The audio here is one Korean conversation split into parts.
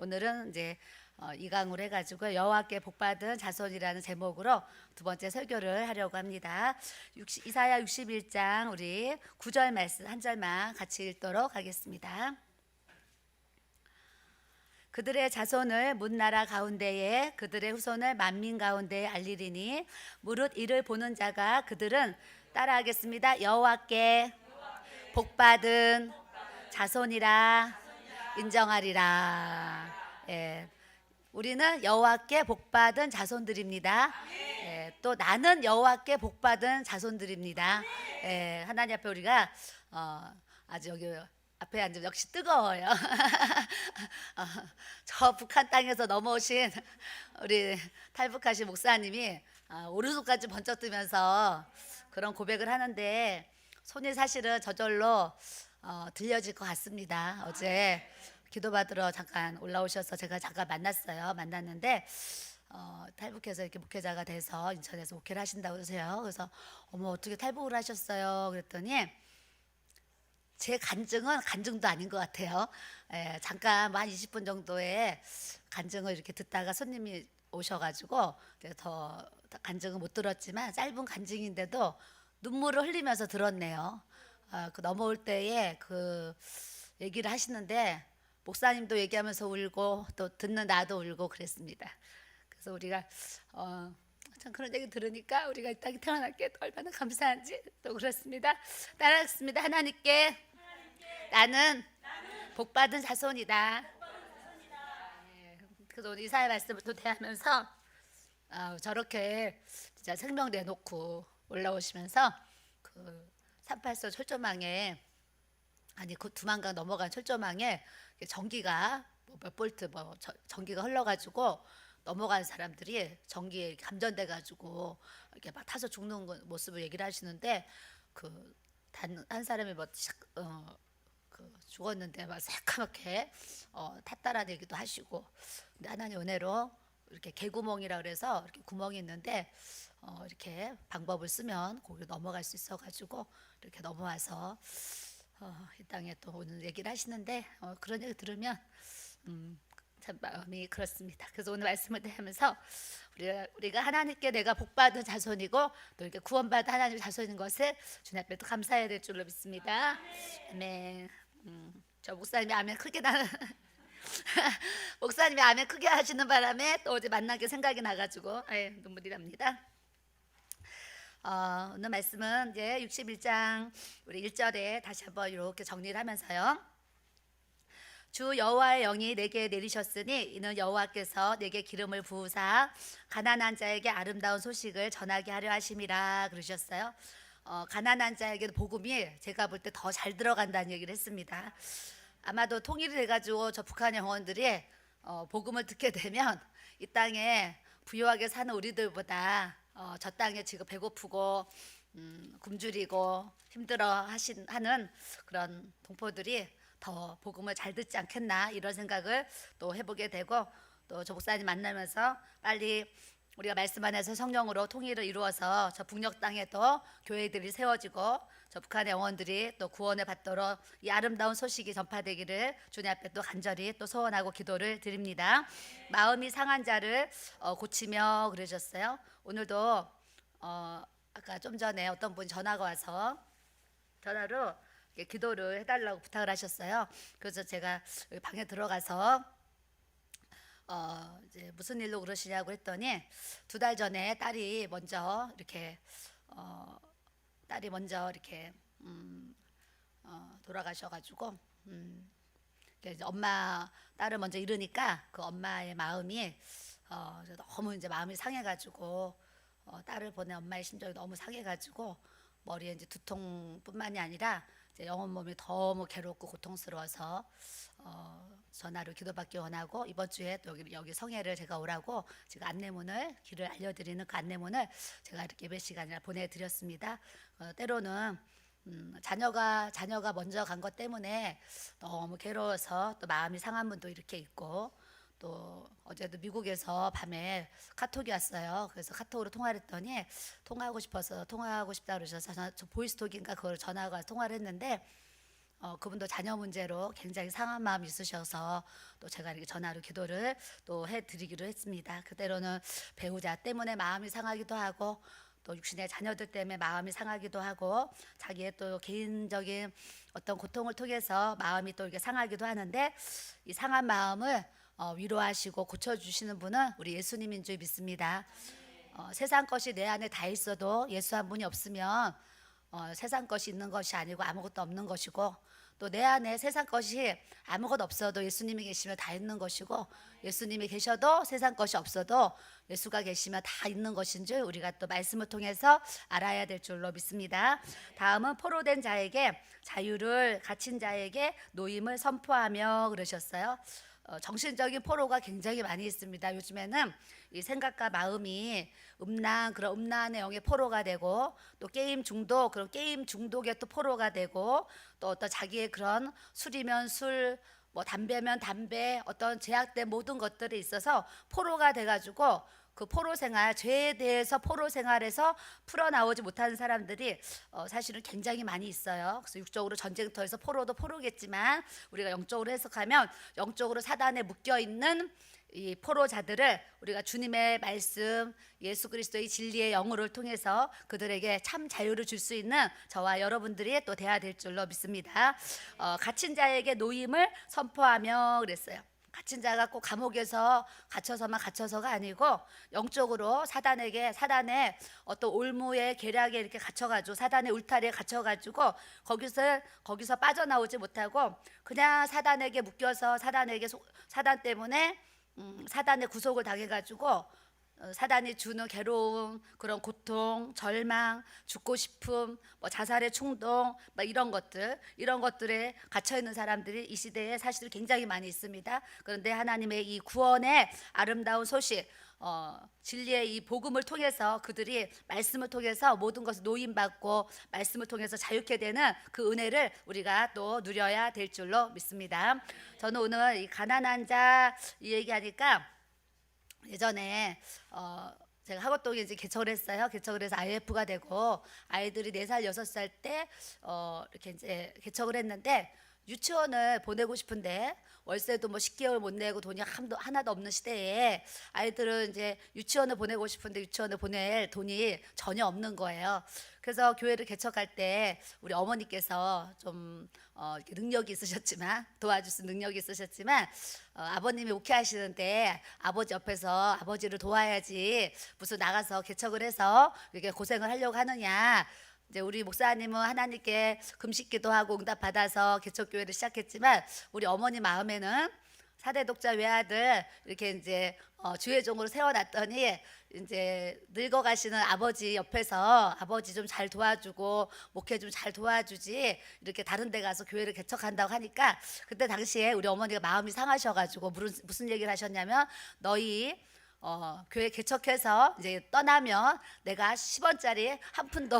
오늘은 이제 이강으로 해가지고 여호와께 복받은 자손이라는 제목으로 두 번째 설교를 하려고 합니다. 이사야 61장 우리 9절 말씀 한 절만 같이 읽도록 하겠습니다. 그들의 자손을 문나라 가운데에 그들의 후손을 만민 가운데에 알리리니 무릇 이를 보는 자가 그들은 따라하겠습니다. 여호와께 복받은 자손이라 인정하리라. 예, 우리는 여호와께 복받은 자손들입니다. 예, 또 나는 여호와께 복받은 자손들입니다. 예, 하나님 앞에 우리가 아주 여기 앞에 앉으면 역시 뜨거워요. 저 북한 땅에서 넘어오신 우리 탈북하신 목사님이 오른손까지 번쩍 뜨면서 그런 고백을 하는데 손이 사실은 저절로 들려질 것 같습니다. 어제 기도받으러 잠깐 올라오셔서 제가 잠깐 만났는데 탈북해서 이렇게 목회자가 돼서 인천에서 목회를 하신다고 그러세요. 그래서 어머 어떻게 탈북을 하셨어요? 그랬더니 제 간증도 아닌 것 같아요. 잠깐 한 20분 정도의 간증을 이렇게 듣다가 손님이 오셔가지고 더 간증은 못 들었지만 짧은 간증인데도 눈물을 흘리면서 들었네요. 그 넘어올 때에 그 얘기를 하시는데 목사님도 얘기하면서 울고 또 듣는 나도 울고 그랬습니다. 그래서 우리가 참 그런 얘기 들으니까 우리가 이 땅에 태어난 게 얼마나 감사한지 또 그렇습니다. 따라하겠습니다. 하나님께 나는 복받은 자손이다. 그래서 오늘 이사야 말씀을 또 대하면서 저렇게 진짜 생명 내놓고 올라오시면서 그 384 철조망에 그 두만강 넘어간 철조망에 전기가 몇 볼트 전기가 흘러가지고 넘어간 사람들이 전기에 감전돼 가지고 이렇게 막 타서 죽는 모습을 얘기를 하시는데 그 한 사람이 죽었는데 막 새까맣게 탔다라는 얘기도 하시고, 근데 하나님 은혜로 이렇게 개구멍이라 그래서 이렇게 구멍이 있는데 이렇게 방법을 쓰면 거기로 넘어갈 수 있어가지고 이렇게 넘어와서 이 땅에 또 오늘 얘기를 하시는데 그런 얘기 들으면 참 마음이 그렇습니다. 그래서 오늘 말씀을 하면서 우리가 하나님께 내가 복받은 자손이고 또 이렇게 구원받은 하나님의 자손인 것을 주님 앞에 또 감사해야 될 줄로 믿습니다. 아멘. 저 목사님이 아멘 크게 나는 목사님이 아멘 크게 하시는 바람에 또 어제 만난 게 생각이 나가지고 눈물이 납니다. 오늘 말씀은 이제 61장 우리 1절에 다시 한번 이렇게 정리를 하면서요. 주 여호와의 영이 내게 내리셨으니 이는 여호와께서 내게 기름을 부으사 가난한 자에게 아름다운 소식을 전하게 하려 하심이라 그러셨어요. 가난한 자에게 복음이 제가 볼 때 더 잘 들어간다는 얘기를 했습니다. 아마도 통일이 돼가지고 저 북한 영혼들이 복음을 듣게 되면 이 땅에 부유하게 사는 우리들보다 저 땅에 지금 배고프고 굶주리고 힘들어 하는 그런 동포들이 더 복음을 잘 듣지 않겠나 이런 생각을 또 해보게 되고, 또 저 목사님 만나면서 빨리 우리가 말씀 안에서 성령으로 통일을 이루어서 저 북녘 땅에도 교회들이 세워지고 저 북한의 영혼들이 또 구원을 받도록 이 아름다운 소식이 전파되기를 주님 앞에 또 간절히 또 소원하고 기도를 드립니다. 마음이 상한 자를 고치며 그러셨어요. 오늘도 아까 좀 전에 어떤 분이 전화가 와서 전화로 기도를 해달라고 부탁을 하셨어요. 그래서 제가 방에 들어가서 이제 무슨 일로 그러시냐고 했더니 2달 전에 딸이 먼저 이렇게 돌아가셔가지고 이제 딸을 먼저 잃으니까 그 엄마의 마음이 너무 이제 마음이 상해가지고 딸을 보낸 엄마의 심정이 너무 상해가지고 머리에 이제 두통뿐만이 아니라 이제 영혼 몸이 너무 괴롭고 고통스러워서 전화로 기도받기 원하고 이번 주에 또 여기 성회를 제가 오라고 제가 길을 알려드리는 그 안내문을 제가 이렇게 예배 시간이나 보내드렸습니다. 때로는 자녀가 먼저 간 것 때문에 너무 괴로워서 또 마음이 상한 분도 이렇게 있고, 또 어제도 미국에서 밤에 카톡이 왔어요. 그래서 카톡으로 통화를 했더니 통화하고 싶다 그러셔서 저 보이스톡인가 그걸 전화가 통화를 했는데 그분도 자녀 문제로 굉장히 상한 마음이 있으셔서 또 제가 이렇게 전화로 기도를 또 해드리기로 했습니다. 그때로는 배우자 때문에 마음이 상하기도 하고 또 육신의 자녀들 때문에 마음이 상하기도 하고 자기의 또 개인적인 어떤 고통을 통해서 마음이 또 이렇게 상하기도 하는데 이 상한 마음을 위로하시고 고쳐주시는 분은 우리 예수님인 줄 믿습니다. 세상 것이 내 안에 다 있어도 예수 한 분이 없으면 세상 것이 있는 것이 아니고 아무것도 없는 것이고 또 내 안에 세상 것이 아무것도 없어도 예수님이 계시면 다 있는 것이고 예수님이 계셔도 세상 것이 없어도 예수가 계시면 다 있는 것인 줄 우리가 또 말씀을 통해서 알아야 될 줄로 믿습니다. 다음은 포로된 자에게 자유를 갇힌 자에게 노임을 선포하며 그러셨어요. 정신적인 포로가 굉장히 많이 있습니다. 요즘에는 이 생각과 마음이 그런 음란의 영의 포로가 되고 또 게임 중독, 그런 게임 중독의 또 포로가 되고 또 어떤 자기의 그런 술이면 술, 뭐 담배면 담배, 어떤 제약된 모든 것들이 있어서 포로가 돼가지고 그 포로 생활, 죄에 대해서 포로 생활에서 풀어나오지 못하는 사람들이 사실은 굉장히 많이 있어요. 그래서 육적으로 전쟁터에서 포로도 포로겠지만 우리가 영적으로 해석하면 영적으로 사단에 묶여 있는 이 포로자들을 우리가 주님의 말씀, 예수 그리스도의 진리의 영으로 통해서 그들에게 참 자유를 줄 수 있는 저와 여러분들이 또 돼야 될 줄로 믿습니다. 갇힌 자에게 노임을 선포하며 그랬어요. 갇힌 자가 꼭 감옥에서 갇혀서가 아니고 영적으로 사단의 어떤 올무의 계략에 이렇게 갇혀가지고 사단의 울타리에 갇혀가지고 거기서 빠져나오지 못하고 그냥 사단에게 묶여서 사단 때문에 사단의 구속을 당해가지고 사단이 주는 괴로움, 그런 고통, 절망, 죽고 싶음, 뭐 자살의 충동, 뭐 이런 것들에 갇혀 있는 사람들이 이 시대에 사실 굉장히 많이 있습니다. 그런데 하나님의 이 구원의 아름다운 소식, 진리의 이 복음을 통해서 그들이 말씀을 통해서 모든 것을 노임받고 말씀을 통해서 자유케 되는 그 은혜를 우리가 또 누려야 될 줄로 믿습니다. 저는 오늘 이 가난한 자 이 얘기하니까 예전에 제가 학원동에 이제 개척을 했어요. 개척을 해서 IF가 되고 아이들이 4살, 6살 때 이렇게 이제 개척을 했는데 유치원을 보내고 싶은데 월세도 뭐 10개월 못 내고 돈이 하나도 없는 시대에 아이들은 이제 유치원을 보내고 싶은데 유치원을 보낼 돈이 전혀 없는 거예요. 그래서 교회를 개척할 때 우리 어머니께서 좀 이렇게 능력이 있으셨지만 도와줄 수 능력이 있으셨지만 아버님이 오케이 하시는데 아버지 옆에서 아버지를 도와야지 무슨 나가서 개척을 해서 이렇게 고생을 하려고 하느냐. 이제 우리 목사님은 하나님께 금식기도 하고 응답 받아서 개척교회를 시작했지만 우리 어머니 마음에는 사대 독자 외아들 이렇게 이제 주회종으로 세워놨더니 이제 늙어가시는 아버지 옆에서 아버지 좀 잘 도와주고 목회 좀 잘 도와주지 이렇게 다른 데 가서 교회를 개척한다고 하니까 그때 당시에 우리 어머니가 마음이 상하셔가지고 무슨 얘기를 하셨냐면 너희 교회 개척해서 이제 떠나면 내가 10원짜리 한 푼도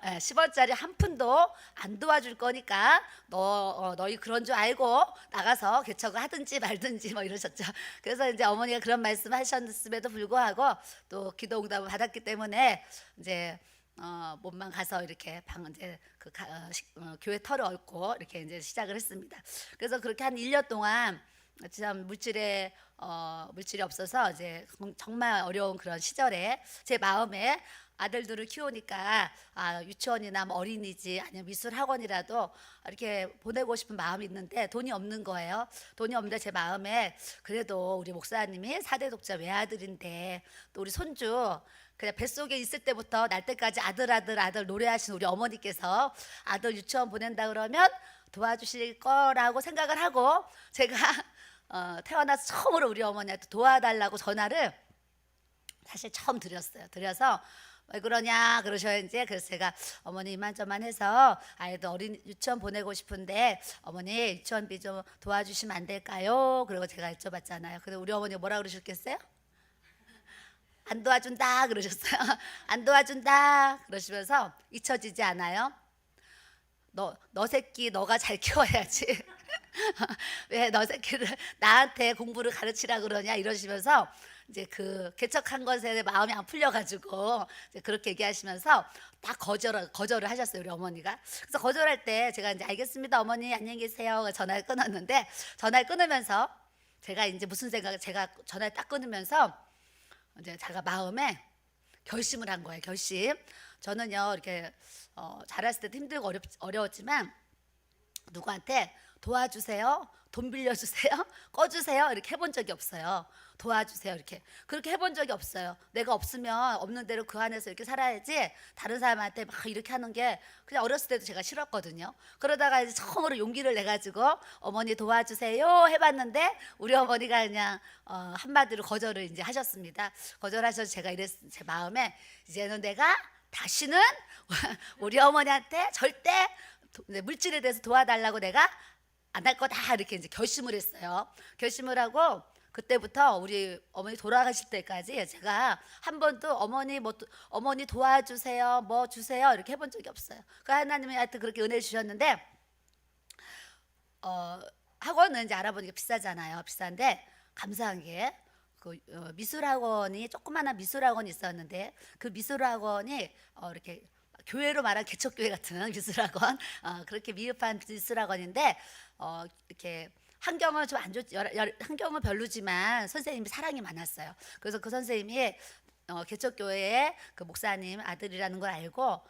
10원짜리 한 푼도 안 도와줄 거니까 너희 그런 줄 알고 나가서 개척을 하든지 말든지 뭐 이러셨죠. 그래서 이제 어머니가 그런 말씀하셨음에도 불구하고 또 기도 응답을 받았기 때문에 이제 몸만 가서 이렇게 이제 교회 털을 얽고 이렇게 이제 시작을 했습니다. 그래서 그렇게 한 1년 동안 참 물질이 없어서 이제 정말 어려운 그런 시절에 제 마음에 아들들을 키우니까 유치원이나 뭐 어린이집 아니면 미술 학원이라도 이렇게 보내고 싶은 마음이 있는데 돈이 없는 거예요. 돈이 없는데 제 마음에 그래도 우리 목사님이 4대 독자 외아들인데 또 우리 손주 그냥 뱃속에 있을 때부터 날 때까지 아들 노래하신 우리 어머니께서 아들 유치원 보낸다 그러면 도와주실 거라고 생각을 하고 제가 태어나서 처음으로 우리 어머니한테 도와달라고 전화를 사실 처음 드려서 왜 그러냐 그러셔야지. 그래서 제가 어머니 이만저만 해서 아이들 어린 유치원 보내고 싶은데 어머니 유치원비 좀 도와주시면 안 될까요? 그리고 제가 여쭤봤잖아요. 근데 우리 어머니가 뭐라 그러셨겠어요? 안 도와준다 그러셨어요. 안 도와준다 그러시면서 잊혀지지 않아요? 너 새끼 너가 잘 키워야지. 왜 너 새끼를 나한테 공부를 가르치라 그러냐 이러시면서 이제 그 개척한 것에 마음이 안 풀려가지고 이제 그렇게 얘기하시면서 딱 거절을 하셨어요 우리 어머니가. 그래서 거절할 때 제가 이제 알겠습니다 어머니 안녕히 계세요 전화를 끊었는데, 전화를 끊으면서 제가 이제 무슨 생각을, 제가 전화를 딱 끊으면서 이제 제가 마음에 결심을 한 거예요. 결심. 저는요 이렇게 자랐을 때도 힘들고 어려웠지만 누구한테 도와주세요, 돈 빌려주세요, 꺼주세요 이렇게 해본 적이 없어요. 도와주세요 이렇게 그렇게 해본 적이 없어요. 내가 없으면 없는 대로 그 안에서 이렇게 살아야지 다른 사람한테 막 이렇게 하는 게 그냥 어렸을 때도 제가 싫었거든요. 그러다가 이제 처음으로 용기를 내 가지고 어머니 도와주세요 해봤는데 우리 어머니가 그냥 한마디로 거절을 이제 하셨습니다. 거절하셔서 제가 제 마음에 이제는 내가 다시는 우리 어머니한테 절대 물질에 대해서 도와달라고 내가 안 할 거다 이렇게 이제 결심을 했어요. 결심을 하고 그때부터 우리 어머니 돌아가실 때까지 제가 한 번도 어머니 어머니 도와주세요 뭐 주세요 이렇게 해본 적이 없어요. 그 하나님이 하여튼 그렇게 은혜 주셨는데 학원은 이제 알아보니까 비싸잖아요. 비싼데 감사한 게 미술학원이 조그마한 미술학원이 있었는데 그 미술학원이 이렇게 교회로 말한 개척교회 같은 미술학원, 그렇게 미흡한 미술학원인데 이렇게 환경은 좀 안 좋, 환경은 별로지만 선생님이 사랑이 많았어요. 그래서 그 선생님이 개척교회의 그 목사님 아들이라는 걸 알고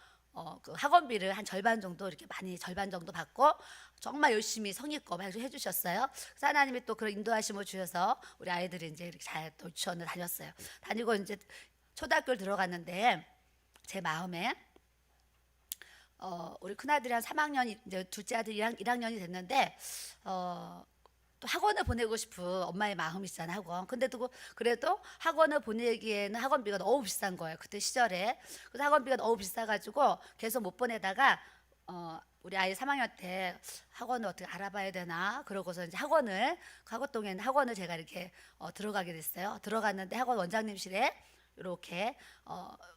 그 학원비를 한 절반 정도 이렇게 많이 절반 정도 받고 정말 열심히 성의껏 해주셨어요. 그래서 하나님이 또 그런 인도하심을 주셔서 우리 아이들이 이제 이렇게 잘 또 유치원을 다녔어요. 다니고 이제 초등학교를 들어갔는데 제 마음에 우리 큰아들이 한 3학년, 이제 둘째 아들 1학년이 됐는데 또 학원을 보내고 싶은 엄마의 마음이 있잖아 학원. 근데 또 그래도 학원을 보내기에는 학원비가 너무 비싼 거예요 그때 시절에. 그래서 학원비가 너무 비싸가지고 계속 못 보내다가 우리 아이 3학년 때 학원을 어떻게 알아봐야 되나 그러고서 이제 가고동에 있는 학원을 제가 이렇게 들어가게 됐어요. 들어갔는데 학원 원장님실에 이렇게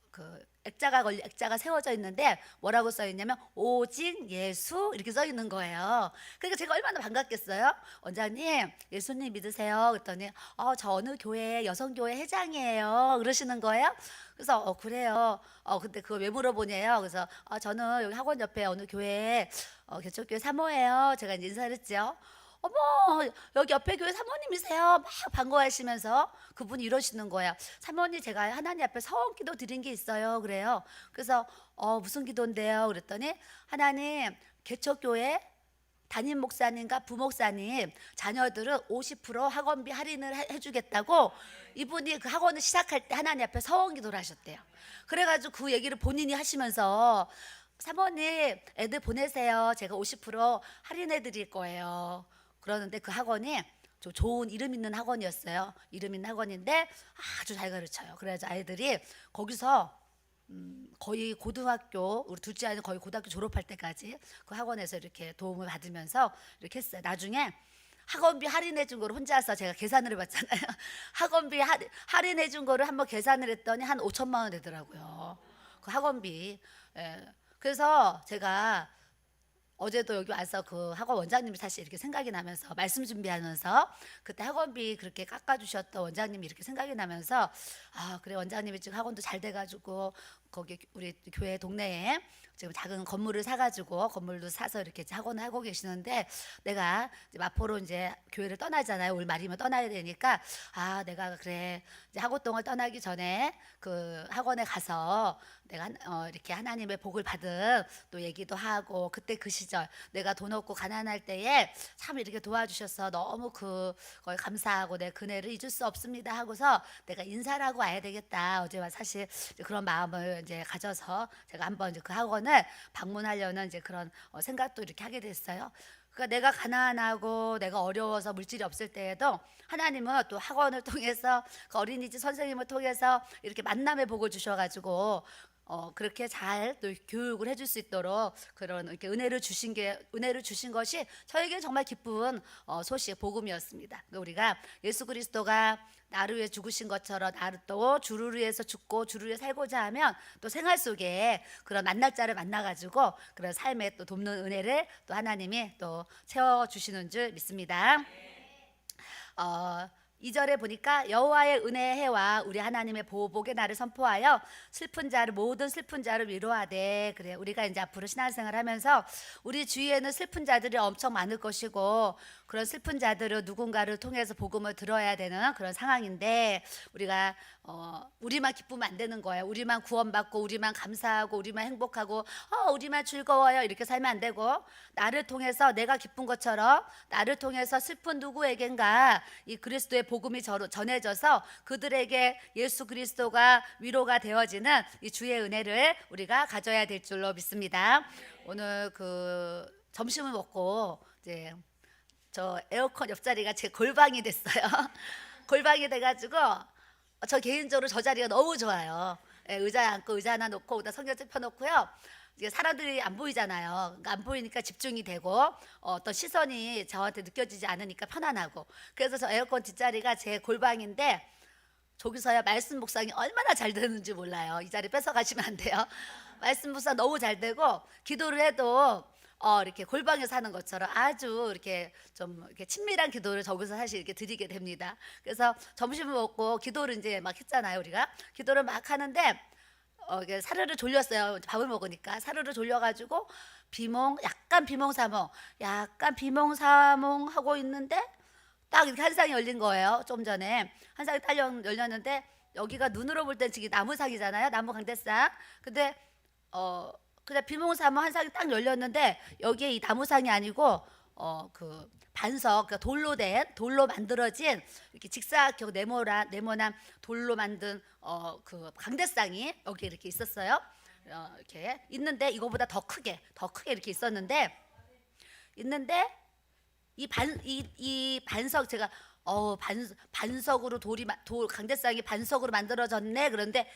그 액자가 세워져 있는데 뭐라고 써 있냐면 오직 예수 이렇게 써 있는 거예요. 그러니까 제가 얼마나 반갑겠어요. 원장님 예수님 믿으세요 그랬더니 저 어느 교회 여성교회 회장이에요 그러시는 거예요. 그래서 그래요. 근데 그거 왜 물어보냐요. 그래서 저는 여기 학원 옆에 어느 교회 개척교회 사모예요. 제가 이제 인사를 했죠. 어머 여기 옆에 교회 사모님이세요 막 반가워하시면서 그분이 이러시는 거예요. 사모님 제가 하나님 앞에 서원기도 드린 게 있어요 그래요. 그래서 무슨 기도인데요 그랬더니 하나님 개척교회 담임 목사님과 부목사님 자녀들은 50% 학원비 할인을 해주겠다고 이분이 그 학원을 시작할 때 하나님 앞에 서원기도를 하셨대요. 그래가지고 그 얘기를 본인이 하시면서 사모님 애들 보내세요 제가 50% 할인해 드릴 거예요 그러는데 그 학원이 좀 좋은 이름 있는 학원이었어요. 이름 있는 학원인데 아주 잘 가르쳐요. 그래서 아이들이 거기서 거의 고등학교, 우리 둘째 아이는 거의 고등학교 졸업할 때까지 그 학원에서 이렇게 도움을 받으면서 이렇게 했어요. 나중에 학원비 할인해 준 거를 혼자서 제가 계산을 해봤잖아요. 학원비 할인해 준 거를 한번 계산을 했더니 한 5천만 원 되더라고요. 그 학원비. 예. 그래서 제가 어제도 여기 와서 그 학원 원장님이 사실 이렇게 생각이 나면서 말씀 준비하면서 그때 학원비 그렇게 깎아주셨던 원장님이 이렇게 생각이 나면서 그래 원장님이 지금 학원도 잘 돼가지고 거기 우리 교회 동네에 지금 작은 건물을 사가지고 건물도 사서 이렇게 학원을 하고 계시는데 내가 이제 마포로 이제 교회를 떠나잖아요. 올 말이면 떠나야 되니까 내가 그래 이제 학원동을 떠나기 전에 그 학원에 가서 내가 이렇게 하나님의 복을 받은 또 얘기도 하고 그때 그 시절 내가 돈 없고 가난할 때에 참 이렇게 도와주셔서 너무 그걸 감사하고 내 그네를 잊을 수 없습니다 하고서 내가 인사를 하고 와야 되겠다. 어제와 사실 그런 마음을 이제 가져서 제가 한번 이제 그 학원을 방문하려는 이제 그런 생각도 이렇게 하게 됐어요. 그러니까 내가 가난하고 내가 어려워서 물질이 없을 때에도 하나님은 또 학원을 통해서 그 어린이집 선생님을 통해서 이렇게 만남의 복을 주셔가지고 그렇게 잘 또 교육을 해줄 수 있도록 그런 이렇게 은혜를 주신 것이 저에게 정말 기쁜 소식 복음이었습니다. 그러니까 우리가 예수 그리스도가 나를 위해 죽으신 것처럼 나를 또 주를 위해서 죽고 주를 위해 살고자 하면 또 생활 속에 그런 만날 자를 만나가지고 그런 삶에 또 돕는 은혜를 또 하나님이 또 채워 주시는 줄 믿습니다. 2절에 보니까 여호와의 은혜의 해와 우리 하나님의 보복의 날을 선포하여 모든 슬픈 자를 위로하되. 그래, 우리가 이제 앞으로 신앙생활 하면서 우리 주위에는 슬픈 자들이 엄청 많을 것이고 그런 슬픈 자들을 누군가를 통해서 복음을 들어야 되는 그런 상황인데 우리가 우리만 기쁘면 안 되는 거예요. 우리만 구원받고 우리만 감사하고 우리만 행복하고 우리만 즐거워요 이렇게 살면 안 되고, 나를 통해서 내가 기쁜 것처럼 나를 통해서 슬픈 누구에겐가 이 그리스도의 복음이 전해져서 그들에게 예수 그리스도가 위로가 되어지는 이 주의 은혜를 우리가 가져야 될 줄로 믿습니다. 오늘 그 점심을 먹고 이제 저 에어컨 옆자리가 제 골방이 됐어요. 골방이 돼가지고 저 개인적으로 저 자리가 너무 좋아요. 의자에 앉고 의자 하나 놓고 거기다 성경책 펴놓고요. 이게 사람들이 안 보이잖아요. 그러니까 안 보이니까 집중이 되고 어떤 시선이 저한테 느껴지지 않으니까 편안하고, 그래서 저 에어컨 뒷자리가 제 골방인데 저기서야 말씀 묵상이 얼마나 잘 되는지 몰라요. 이 자리 뺏어 가시면 안 돼요. 말씀 묵상 너무 잘 되고 기도를 해도 이렇게 골방에서 하는 것처럼 아주 이렇게 좀 이렇게 친밀한 기도를 저기서 사실 이렇게 드리게 됩니다. 그래서 점심을 먹고 기도를 이제 막 했잖아요. 우리가 기도를 막 하는데 이게 사르르 졸렸어요. 밥을 먹으니까 사르르 졸려가지고 약간 비몽사몽 하고 있는데 딱 이렇게 한 쌍이 열린 거예요. 좀 전에 한 쌍이 딱 열렸는데 여기가 눈으로 볼 땐 지금 나무상이잖아요. 나무 강대상. 근데 그냥 비몽사몽 한 쌍이 딱 열렸는데 여기에 이 나무상이 아니고 그 반석, 그러니까 돌로 만들어진 이렇게 직사각형 네모난 돌로 만든 그 강대상이 여기 이렇게 있었어요. 이렇게 있는데 이거보다 더 크게 이렇게 있었는데 이 반석 제가 반석으로 강대상이 반석으로 만들어졌네. 그런데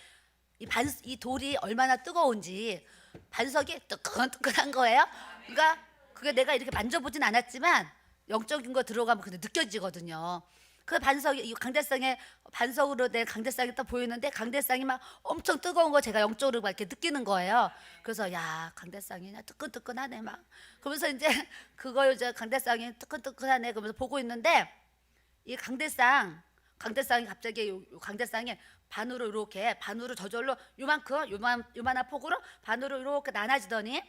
이 돌이 얼마나 뜨거운지 반석이 뜨끈뜨끈한 거예요. 그러니까 그게 내가 이렇게 만져보진 않았지만 영적인 거 들어가면 근데 느껴지거든요. 그 반석이 이 강대상에 반석으로 된 강대상이 딱 보이는데 강대상이 막 엄청 뜨거운 거 제가 영적으로 막 이렇게 느끼는 거예요. 그래서 야, 강대상이 뜨끈뜨끈하네 막. 그러면서 이제 그거 이제 강대상이 뜨끈뜨끈하네 그러면서 보고 있는데 이 강대상이 갑자기 요 강대상이 반으로 저절로 요만한 폭으로 반으로 이렇게 나눠지더니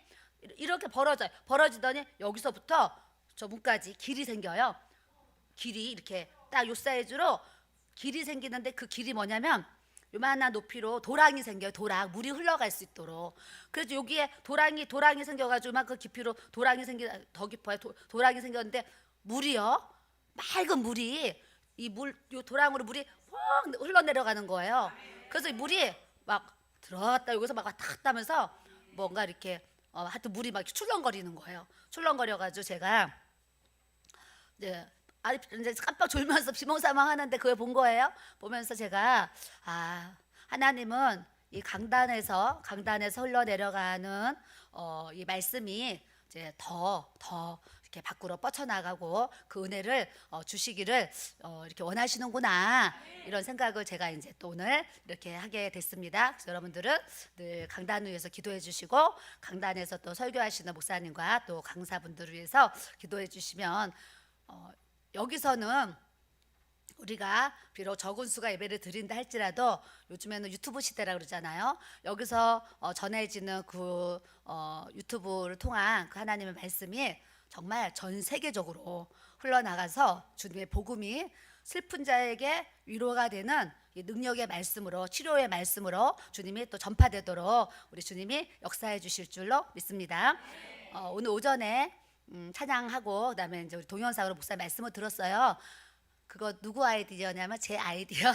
이렇게 벌어지더니 여기서부터 저 문까지 길이 생겨요. 길이 이렇게 딱 요 사이즈로 길이 생기는데 그 길이 뭐냐면 요만한 높이로 도랑이 생겨요. 물이 흘러갈 수 있도록. 그래서 여기에 도랑이 생겨가지고 요만큼 깊이로 더 깊어요. 도랑이 생겼는데 물이요, 맑은 물이 요 도랑으로 물이 확 흘러내려가는 거예요. 그래서 이 물이 막 들어왔다 여기서 막 왔다 갔다 하면서 뭔가 이렇게 하여튼 물이 막 출렁거리는 거예요. 출렁거려가지고 제가 이제 깜빡 졸면서 비몽사몽 하는데 그걸 본 거예요. 보면서 제가 하나님은 이 강단에서 흘러내려가는 이 말씀이 이제 더 이렇게 밖으로 뻗쳐나가고 그 은혜를 주시기를 이렇게 원하시는구나, 이런 생각을 제가 이제 또 오늘 이렇게 하게 됐습니다. 그래서 여러분들은 늘 강단을 위해서 기도해 주시고 강단에서 또 설교하시는 목사님과 또 강사분들을 위해서 기도해 주시면 여기서는 우리가 비록 적은 수가 예배를 드린다 할지라도 요즘에는 유튜브 시대라 그러잖아요. 여기서 전해지는 그 유튜브를 통한 그 하나님의 말씀이 정말 전 세계적으로 흘러나가서 주님의 복음이 슬픈 자에게 위로가 되는 이 능력의 말씀으로, 치료의 말씀으로 주님이 또 전파되도록 우리 주님이 역사해 주실 줄로 믿습니다. 오늘 오전에 찬양하고 그다음에 이제 우리 동영상으로 목사 말씀을 들었어요. 그거 누구 아이디어냐면 제 아이디어.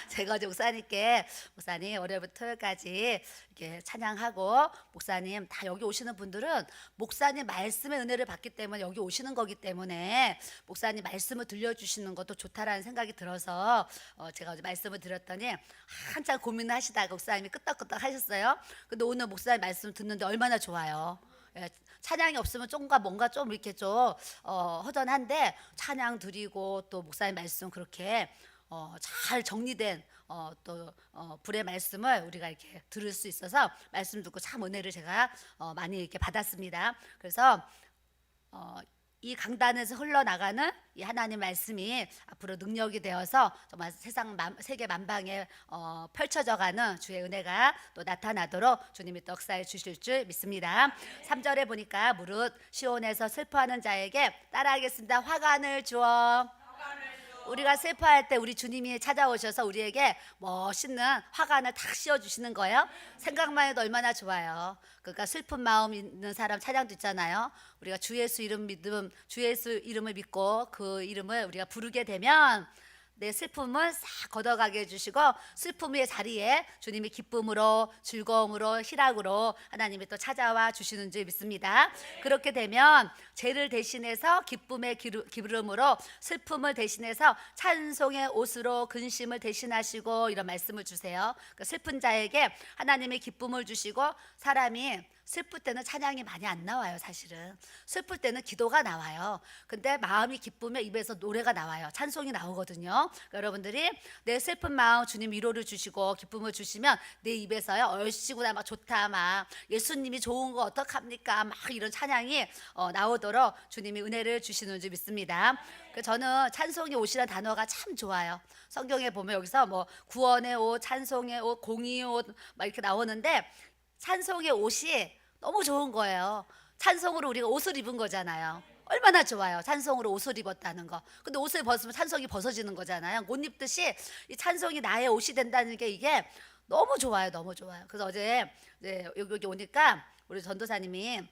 제가 어제 목사님께 목사님 월요일부터 토요일까지 이렇게 찬양하고 목사님 다 여기 오시는 분들은 목사님 말씀의 은혜를 받기 때문에 여기 오시는 거기 때문에 목사님 말씀을 들려주시는 것도 좋다라는 생각이 들어서 제가 어제 말씀을 드렸더니 한참 고민을 하시다가 목사님이 끄떡끄떡 하셨어요. 근데 오늘 목사님 말씀 듣는데 얼마나 좋아요. 예, 찬양이 없으면 좀가 뭔가 좀 이렇게 좀 허전한데 찬양 드리고 또 목사님 말씀 그렇게 잘 정리된 불의 말씀을 우리가 이렇게 들을 수 있어서 말씀 듣고 참 은혜를 제가 많이 이렇게 받았습니다. 그래서 이 강단에서 흘러나가는 이 하나님 말씀이 앞으로 능력이 되어서 정말 세계 만방에 펼쳐져가는 주의 은혜가 또 나타나도록 주님이 또 역사해 주실 줄 믿습니다. 3절에 보니까 무릇 시온에서 슬퍼하는 자에게 따라하겠습니다. 화관을 주어. 우리가 슬퍼할 때 우리 주님이 찾아오셔서 우리에게 멋있는 화관을 탁 씌워주시는 거예요. 생각만 해도 얼마나 좋아요. 그러니까 슬픈 마음 있는 사람 찬양도 있잖아요. 우리가 주 예수 주 예수 이름을 믿고 그 이름을 우리가 부르게 되면 내 슬픔을 싹 걷어가게 해주시고 슬픔의 자리에 주님이 기쁨으로 즐거움으로 희락으로 하나님이 또 찾아와 주시는 줄 믿습니다. 그렇게 되면 죄를 대신해서 기쁨의 기름으로 슬픔을 대신해서 찬송의 옷으로 근심을 대신하시고 이런 말씀을 주세요. 그 슬픈 자에게 하나님의 기쁨을 주시고 사람이 슬플 때는 찬양이 많이 안 나와요. 사실은 슬플 때는 기도가 나와요. 근데 마음이 기쁘면 입에서 노래가 나와요. 찬송이 나오거든요. 그러니까 여러분들이 내 슬픈 마음 주님 위로를 주시고 기쁨을 주시면 내 입에서요 얼씨구나 막 좋다 막 예수님이 좋은 거 어떡합니까 막 이런 찬양이 나오도록 주님이 은혜를 주시는 줄 믿습니다. 저는 찬송의 옷이라는 단어가 참 좋아요. 성경에 보면 여기서 뭐 구원의 옷, 찬송의 옷, 공의의 옷 막 이렇게 나오는데 찬송의 옷이 너무 좋은 거예요. 찬송으로 우리가 옷을 입은 거잖아요. 얼마나 좋아요. 찬송으로 옷을 입었다는 거. 근데 옷을 벗으면 찬송이 벗어지는 거잖아요. 옷 입듯이 이 찬송이 나의 옷이 된다는 게 이게 너무 좋아요. 너무 좋아요. 그래서 어제 여기 오니까 우리 전도사님이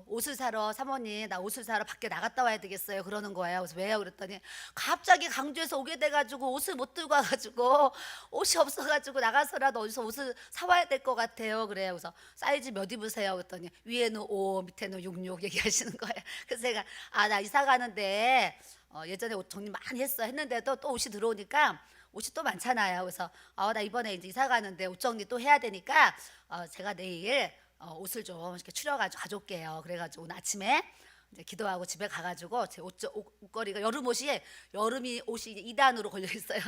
옷을 사러 사모님 나 옷을 사러 밖에 나갔다 와야 되겠어요 그러는 거예요. 그래서 왜요? 그랬더니 갑자기 강주에서 오게 돼가지고 옷을 못 들고 와가지고 옷이 없어가지고 나가서라도 어디서 옷을 사와야 될 것 같아요. 그래요. 그래서 사이즈 몇 입으세요? 그랬더니 위에는 5 밑에는 66 얘기하시는 거예요. 그래서 제가 나 이사 가는데 예전에 옷 정리 많이 했는데도 또 옷이 들어오니까 옷이 또 많잖아요. 그래서 나 이번에 이제 이사 가는데 옷 정리 또 해야 되니까 제가 내일 옷을 좀 이렇게 추려가지고 가져올게요. 그래가지고 오늘 아침에 이제 기도하고 집에 가가지고 제 옷걸이가 여름 옷이 옷이 2단으로 걸려 있어요.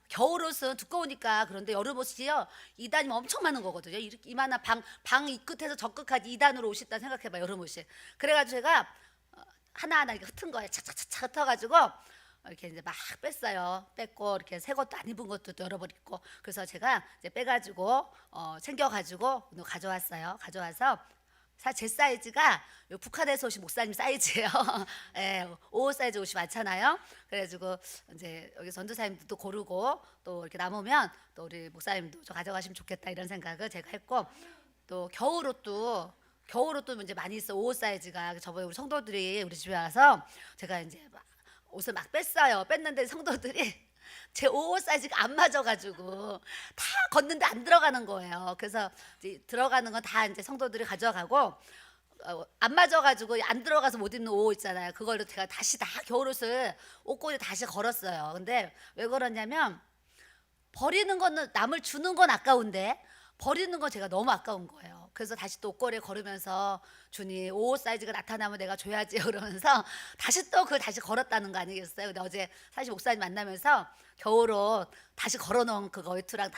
겨울 옷은 두꺼우니까 그런데 여름 옷이요 2단이면 엄청 많은 거거든요. 이만한 방 이 끝에서 저 끝까지 2단으로 옷이 있다 생각해봐 여름 옷이. 그래가지고 제가 하나하나 이렇게 흩은 거예요. 차차차차 흩어가지고 이렇게 이제 막 뺐어요. 뺐고 이렇게 새 것도 안 입은 것도 여러 번 입고 그래서 제가 이제 빼가지고 챙겨가지고 가져왔어요. 가져와서 제 사이즈가 북한에서 오신 목사님 사이즈예요. 예, 5 사이즈 옷이 많잖아요. 그래가지고 이제 여기 전도사님도 고르고 또 이렇게 남으면 또 우리 목사님도 좀 가져가시면 좋겠다 이런 생각을 제가 했고 또 겨울 옷도 이제 많이 있어 5 사이즈가 저번에 우리 성도들이 우리 집에 와서 제가 이제 옷을 막 뺐어요. 뺐는데 성도들이 제 5 사이즈가 안 맞아가지고 다 걷는데 안 들어가는 거예요. 그래서 이제 들어가는 건 다 이제 성도들이 가져가고 안 맞아가지고 안 들어가서 못 입는 5 있잖아요. 그걸로 제가 다시 다 겨울옷을 옷걸이 다시 걸었어요. 근데 왜 걸었냐면 버리는 거는 남을 주는 건 아까운데 버리는 건 제가 너무 아까운 거예요. 그래서 다시 또 옷걸이에 걸으면서 주님 5 사이즈가 나타나면 내가 줘야지 그러면서 다시 또 그걸 다시 걸었다는 거 아니겠어요? 근데 어제 사실 목사님 만나면서 겨울옷 다시 걸어놓은 그 외투랑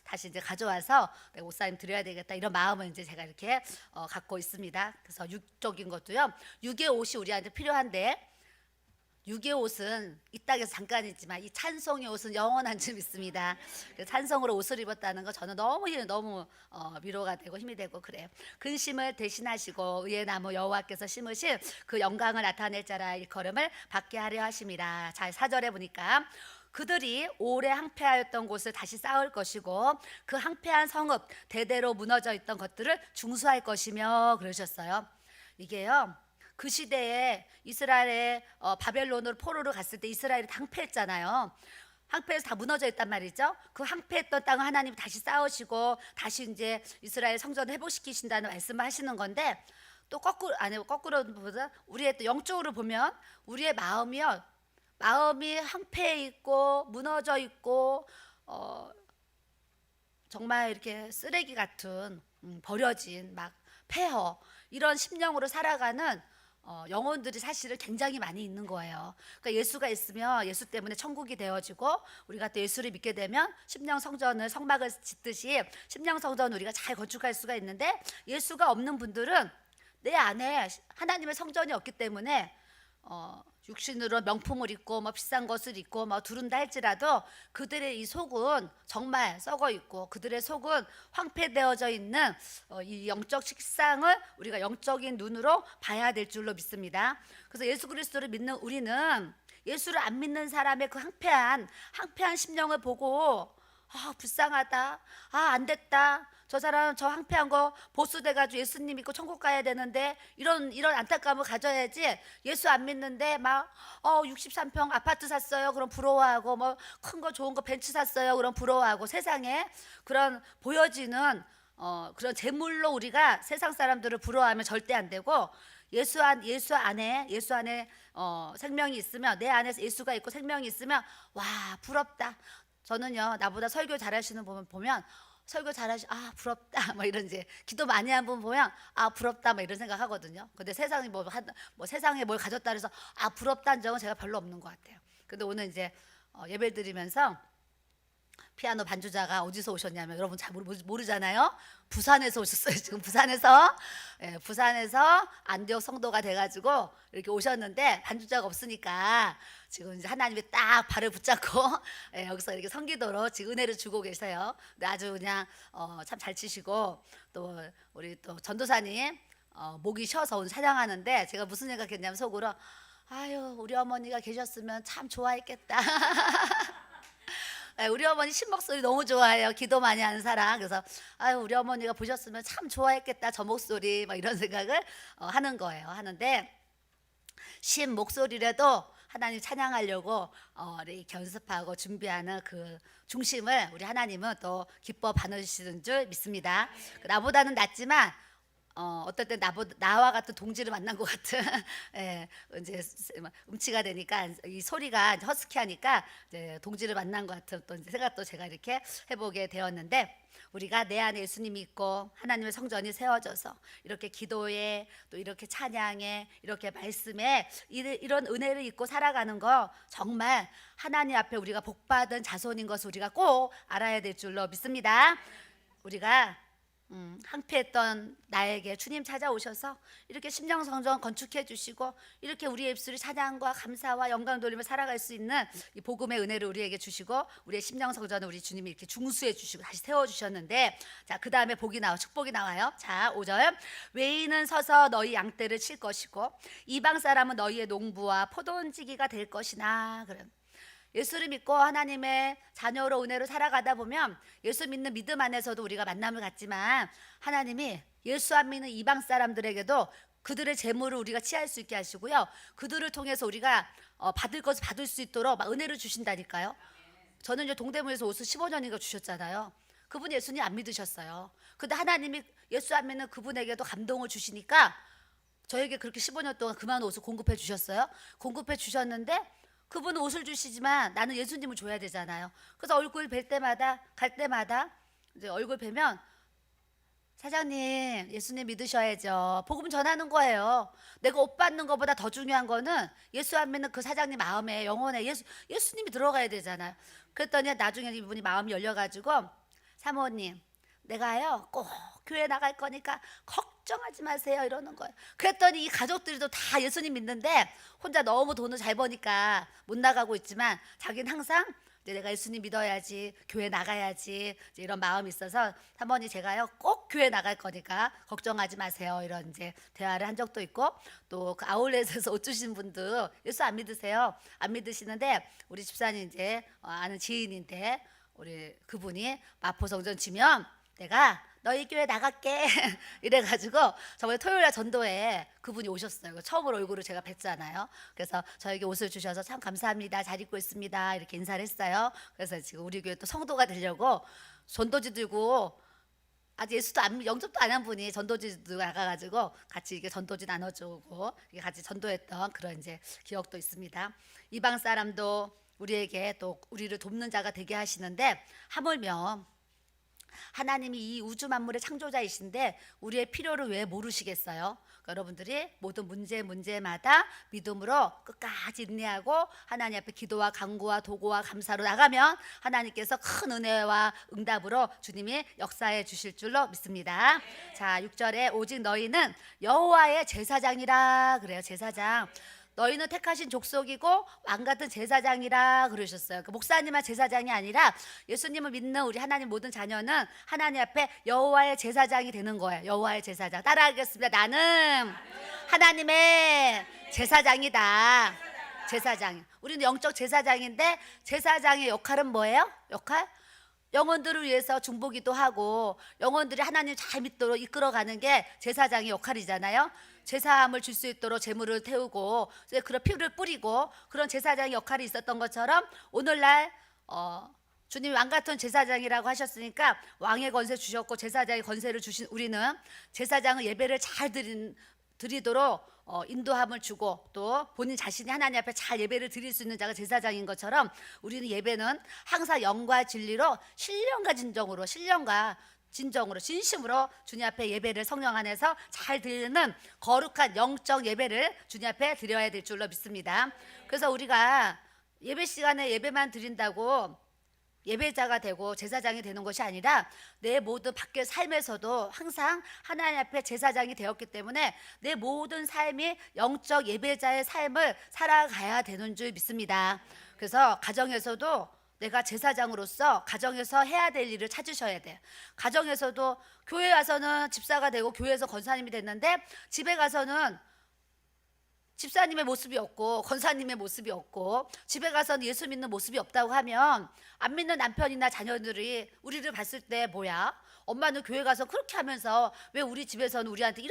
다시 이제 가져와서 내가 목사님 드려야 되겠다 이런 마음을 이제 제가 이렇게 갖고 있습니다. 그래서 육적인 것도요. 육의 옷이 우리한테 필요한데 육의 옷은 이 땅에서 잠깐이지만 이 찬송의 옷은 영원한 줄 믿습니다. 찬송으로 옷을 입었다는 거 저는 너무 위로가 되고 힘이 되고 그래요. 근심을 대신하시고 의의 나무 여호와께서 심으신 그 영광을 나타낼 자라 일컬음을 받게 하려 하심이라. 자 4절에 보니까 그들이 오래 항폐하였던 곳을 다시 쌓을 것이고 그 항폐한 성읍 대대로 무너져 있던 것들을 중수할 것이며 그러셨어요. 이게요 그 시대에 이스라엘에 바벨론으로 포로로 갔을 때 이스라엘이 항폐했잖아요. 항폐해서 다 무너져 있단 말이죠. 그 항폐했던 땅을 하나님 다시 쌓으시고 다시 이제 이스라엘 성전을 회복시키신다는 말씀을 하시는 건데, 또 거꾸로, 아니 거꾸로보다 우리의 또 영적으로 보면 우리의 마음이 항폐해 있고 무너져 있고 정말 이렇게 쓰레기 같은 버려진 막 폐허 이런 심령으로 살아가는 영혼들이 사실은 굉장히 많이 있는 거예요. 그러니까 예수가 있으면 예수 때문에 천국이 되어지고, 우리가 또 예수를 믿게 되면 심령 성전을 성막을 짓듯이 심령 성전을 우리가 잘 건축할 수가 있는데, 예수가 없는 분들은 내 안에 하나님의 성전이 없기 때문에 육신으로 명품을 입고 뭐 비싼 것을 입고 뭐 두른다 할지라도 그들의 이 속은 정말 썩어 있고 그들의 속은 황폐되어져 있는 이 영적 식상을 우리가 영적인 눈으로 봐야 될 줄로 믿습니다. 그래서 예수 그리스도를 믿는 우리는 예수를 안 믿는 사람의 그 항폐한 심령을 보고 불쌍하다, 안 됐다, 저 사람 저 항폐한 거 보수돼가지고 예수님 믿고 천국 가야 되는데 이런 안타까움을 가져야지, 예수 안 믿는데 막 63평 아파트 샀어요 그럼 부러워하고, 뭐 큰 거 좋은 거 벤츠 샀어요 그럼 부러워하고, 세상에 그런 보여지는 그런 재물로 우리가 세상 사람들을 부러워하면 절대 안 되고, 예수 안에 생명이 있으면, 내 안에 예수가 있고 생명이 있으면 와 부럽다. 저는요, 나보다 설교 잘하시는 분 보면 설교 부럽다 뭐 이런, 이제 기도 많이 한 분 보면 부럽다 뭐 이런 생각하거든요. 근데 세상이 뭐 세상에 뭘 가졌다 그래서 부럽다는 적은 제가 별로 없는 것 같아요. 근데 오늘 이제 예배 드리면서 피아노 반주자가 어디서 오셨냐면, 여러분 잘 모르잖아요. 부산에서 오셨어요. 지금 부산에서 안디옥 성도가 돼가지고 이렇게 오셨는데, 반주자가 없으니까 지금 이제 하나님이 딱 발을 붙잡고 여기서 이렇게 성기도로 지금 은혜를 주고 계세요. 근데 아주 그냥 참 잘 치시고, 또 우리 또 전도사님 목이 쉬어서 오늘 찬양하는데, 제가 무슨 생각했냐면 속으로 우리 어머니가 계셨으면 참 좋아했겠다. 우리 어머니 신목소리 너무 좋아해요. 기도 많이 하는 사람. 그래서 우리 어머니가 보셨으면 참 좋아했겠다 저 목소리, 막 이런 생각을 하는 거예요. 하는데 신 목소리라도 하나님 찬양하려고 이렇게 연습하고 준비하는 그 중심을 우리 하나님은 또 기뻐 받으시는 줄 믿습니다. 나보다는 낫지만 어떨 때 나와 같은 동지를 만난 것 같은 이제 음치가 되니까 이 소리가 이제 허스키하니까 이제 동지를 만난 것 같은 또 생각도 제가 이렇게 해보게 되었는데, 우리가 내 안에 예수님이 있고 하나님의 성전이 세워져서 이렇게 기도에 또 이렇게 찬양에 이렇게 말씀에 이런 은혜를 입고 살아가는 거 정말 하나님 앞에 우리가 복받은 자손인 것을 우리가 꼭 알아야 될 줄로 믿습니다. 우리가 항폐했던 나에게 주님 찾아오셔서 이렇게 심령성전 건축해 주시고, 이렇게 우리의 입술이 찬양과 감사와 영광 돌리며 살아갈 수 있는 이 복음의 은혜를 우리에게 주시고, 우리의 심령성전을 우리 주님이 이렇게 중수해 주시고 다시 세워 주셨는데, 자, 그 다음에 축복이 나와요. 자, 5절. 외인은 서서 너희 양떼를 칠 것이고 이방 사람은 너희의 농부와 포도원지기가 될 것이나. 그럼 예수를 믿고 하나님의 자녀로 은혜로 살아가다 보면 예수 믿는 믿음 안에서도 우리가 만남을 갖지만, 하나님이 예수 안 믿는 이방 사람들에게도 그들의 재물을 우리가 취할 수 있게 하시고요, 그들을 통해서 우리가 받을 것을 받을 수 있도록 막 은혜를 주신다니까요. 저는 이제 동대문에서 옷을 15년인가 주셨잖아요. 그분 예수님 안 믿으셨어요. 근데 하나님이 예수 안 믿는 그분에게도 감동을 주시니까 저에게 그렇게 15년 동안 그 많은 옷을 공급해 주셨어요. 공급해 주셨는데 그분은 옷을 주시지만 나는 예수님을 줘야 되잖아요. 그래서 얼굴 뵐 때마다 갈 때마다 이제 얼굴 뵈면, 사장님 예수님 믿으셔야죠. 복음 전하는 거예요. 내가 옷 받는 것보다 더 중요한 거는 예수 안 믿는 그 사장님 마음에, 영혼에 예수님이 들어가야 되잖아요. 그랬더니 나중에 이분이 마음이 열려가지고, 사모님 내가요 꼭 교회 나갈 거니까 걱정하지 마세요 이러는 거예요. 그랬더니 이 가족들도 다 예수님 믿는데 혼자 너무 돈을 잘 버니까 못 나가고 있지만, 자기는 항상 이제 내가 예수님 믿어야지, 교회 나가야지, 이제 이런 마음이 있어서, 사모님 제가요 꼭 교회 나갈 거니까 걱정하지 마세요 이런 이제 대화를 한 적도 있고, 또 그 아울렛에서 옷 주신 분도 예수 안 믿으세요. 안 믿으시는데 우리 집사님 이제 아는 지인인데, 우리 그분이 마포성전 지면 내가 너희 교회 나갈게 이래가지고 저번에 토요일날 전도에 그분이 오셨어요. 처음으로 얼굴을 제가 뵀잖아요. 그래서 저에게 옷을 주셔서 참 감사합니다, 잘 입고 있습니다 이렇게 인사를 했어요. 그래서 지금 우리 교회 또 성도가 되려고 전도지 들고 아직 예수도 영접도 안 한 분이 전도지 들고 나가가지고 같이 이게 전도지 나눠주고 같이 전도했던 그런 이제 기억도 있습니다. 이방 사람도 우리에게 또 우리를 돕는 자가 되게 하시는데, 하물며 하나님이 이 우주 만물의 창조자이신데 우리의 필요를 왜 모르시겠어요? 그러니까 여러분들이 모든 문제마다 믿음으로 끝까지 인내하고 하나님 앞에 기도와 간구와 도구와 감사로 나가면 하나님께서 큰 은혜와 응답으로 주님이 역사해 주실 줄로 믿습니다. 자, 6절에 오직 너희는 여호와의 제사장이라 그래요. 제사장. 너희는 택하신 족속이고 왕같은 제사장이라 그러셨어요. 그 목사님만 제사장이 아니라 예수님을 믿는 우리 하나님 모든 자녀는 하나님 앞에 여호와의 제사장이 되는 거예요. 여호와의 제사장. 따라하겠습니다. 나는 하나님의 제사장이다. 제사장. 우리는 영적 제사장인데 제사장의 역할은 뭐예요? 역할? 영혼들을 위해서 중보기도 하고 영혼들이 하나님 잘 믿도록 이끌어가는 게 제사장의 역할이잖아요. 제사함을 줄 수 있도록 제물을 태우고 그런 피를 뿌리고 그런 제사장의 역할이 있었던 것처럼 오늘날 주님이 왕같은 제사장이라고 하셨으니까 왕의 권세 주셨고 제사장의 권세를 주신 우리는 제사장은 예배를 잘 드리도록 인도함을 주고 또 본인 자신이 하나님 앞에 잘 예배를 드릴 수 있는 자가 제사장인 것처럼 우리는 예배는 항상 영과 진리로 신령과 진정으로 진심으로 주님 앞에 예배를 성령 안에서 잘 드리는 거룩한 영적 예배를 주님 앞에 드려야 될 줄로 믿습니다. 그래서 우리가 예배 시간에 예배만 드린다고 예배자가 되고 제사장이 되는 것이 아니라 내 모든 밖의 삶에서도 항상 하나님 앞에 제사장이 되었기 때문에 내 모든 삶이 영적 예배자의 삶을 살아가야 되는 줄 믿습니다. 그래서 가정에서도 내가 제사장으로서 가정에서 해야 될 일을 찾으셔야 돼요. 가정에서도 교회 와서는 집사가 되고 교회에서 권사님이 됐는데 집에 가서는 집사님의 모습이 없고 권사님의 모습이 없고 집에 가서는 예수 믿는 모습이 없다고 하면 안 믿는 남편이나 자녀들이 우리를 봤을 때 뭐야? 엄마는 교회 가서 그렇게 하면서 왜 우리 집에서는 우리한테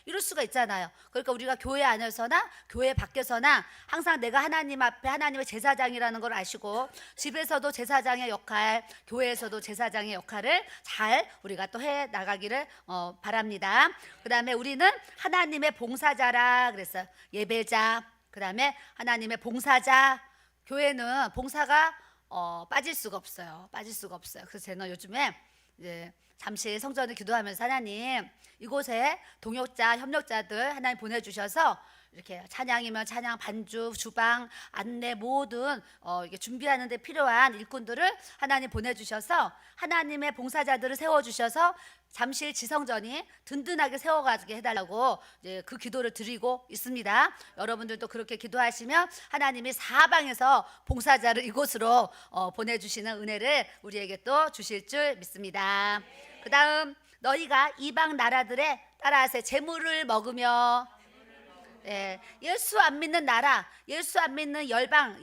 이럴 수가 있잖아요. 그러니까 우리가 교회 안에서나 교회 밖에서나 항상 내가 하나님 앞에 하나님의 제사장이라는 걸 아시고 집에서도 제사장의 역할, 교회에서도 제사장의 역할을 잘 우리가 또 해 나가기를 바랍니다. 그 다음에 우리는 하나님의 봉사자라 그랬어요. 예배자, 그 다음에 하나님의 봉사자. 교회는 봉사가 빠질 수가 없어요. 그래서 저는 요즘에 이제 잠시 성전을 기도하면서 하나님 이곳에 동역자, 협력자들 하나님 보내주셔서 이렇게 찬양이면 찬양, 반주, 주방, 안내 모든 이게 준비하는 데 필요한 일꾼들을 하나님 보내주셔서 하나님의 봉사자들을 세워주셔서 잠실 지성전이 든든하게 세워가게 해달라고 이제 그 기도를 드리고 있습니다. 여러분들도 그렇게 기도하시면 하나님이 사방에서 봉사자를 이곳으로 보내주시는 은혜를 우리에게 또 주실 줄 믿습니다. 그 다음 너희가 이방 나라들의 따라하세요. 재물을 먹으며 예수 안 믿는 나라, 예수 안 믿는 열방,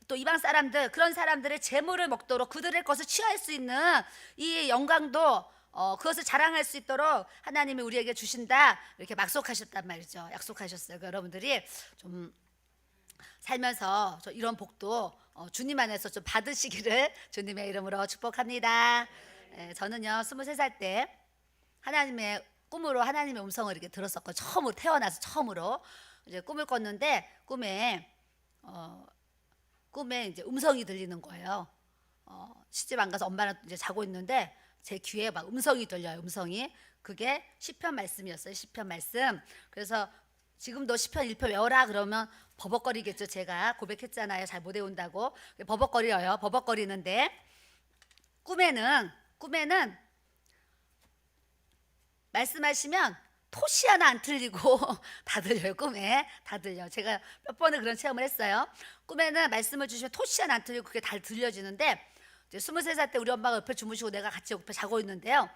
또 이방 사람들, 그런 사람들의 재물을 먹도록 그들의 것을 취할 수 있는 이 영광도 그것을 자랑할 수 있도록 하나님이 우리에게 주신다 이렇게 약속하셨단 말이죠. 약속하셨어요. 여러분들이 좀 살면서 이런 복도 주님 안에서 좀 받으시기를 주님의 이름으로 축복합니다. 저는요 23살 때 하나님의 꿈으로 하나님의 음성을 이렇게 들었었고 처음으로 태어나서 처음으로 이제 꿈을 꿨는데 꿈에 이제 음성이 들리는 거예요. 시집 안 가서 엄마랑 이제 자고 있는데 제 귀에 막 음성이 들려요. 그게 시편 말씀이었어요. 시편 말씀. 그래서 지금도 시편 1편 외워라 그러면 버벅거리겠죠. 제가 고백했잖아요. 잘 못 외운다고. 버벅거려요. 버벅거리는데 꿈에는 말씀하시면 토시 하나 안 틀리고 다 들려요. 꿈에 다 들려. 제가 몇 번을 그런 체험을 했어요. 꿈에는 말씀을 주시면 토시 하나 안 틀리고 그게 다 들려지는데 이제 23살 때 우리 엄마가 옆에 주무시고 내가 같이 옆에 자고 있는데요.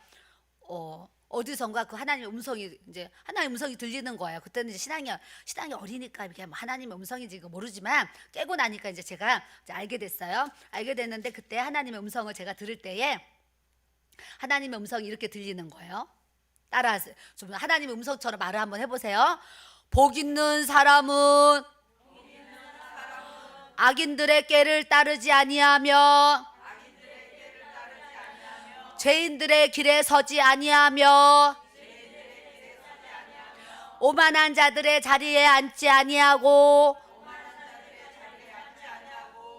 어디선가 그 하나님의 음성이 들리는 거예요. 그때는 이제 신앙이 어리니까 이렇게 하나님의 음성인지 이거 모르지만 깨고 나니까 이제 제가 이제 알게 됐어요. 알게 됐는데 그때 하나님의 음성을 제가 들을 때에 하나님의 음성이 이렇게 들리는 거예요. 따라하세요. 좀 하나님의 음성처럼 말을 한번 해보세요. 복 있는 사람은 악인들의 꾀를 따르지 아니하며 죄인들의 길에 서지 아니하며 오만한 자들의 자리에 앉지 아니하고.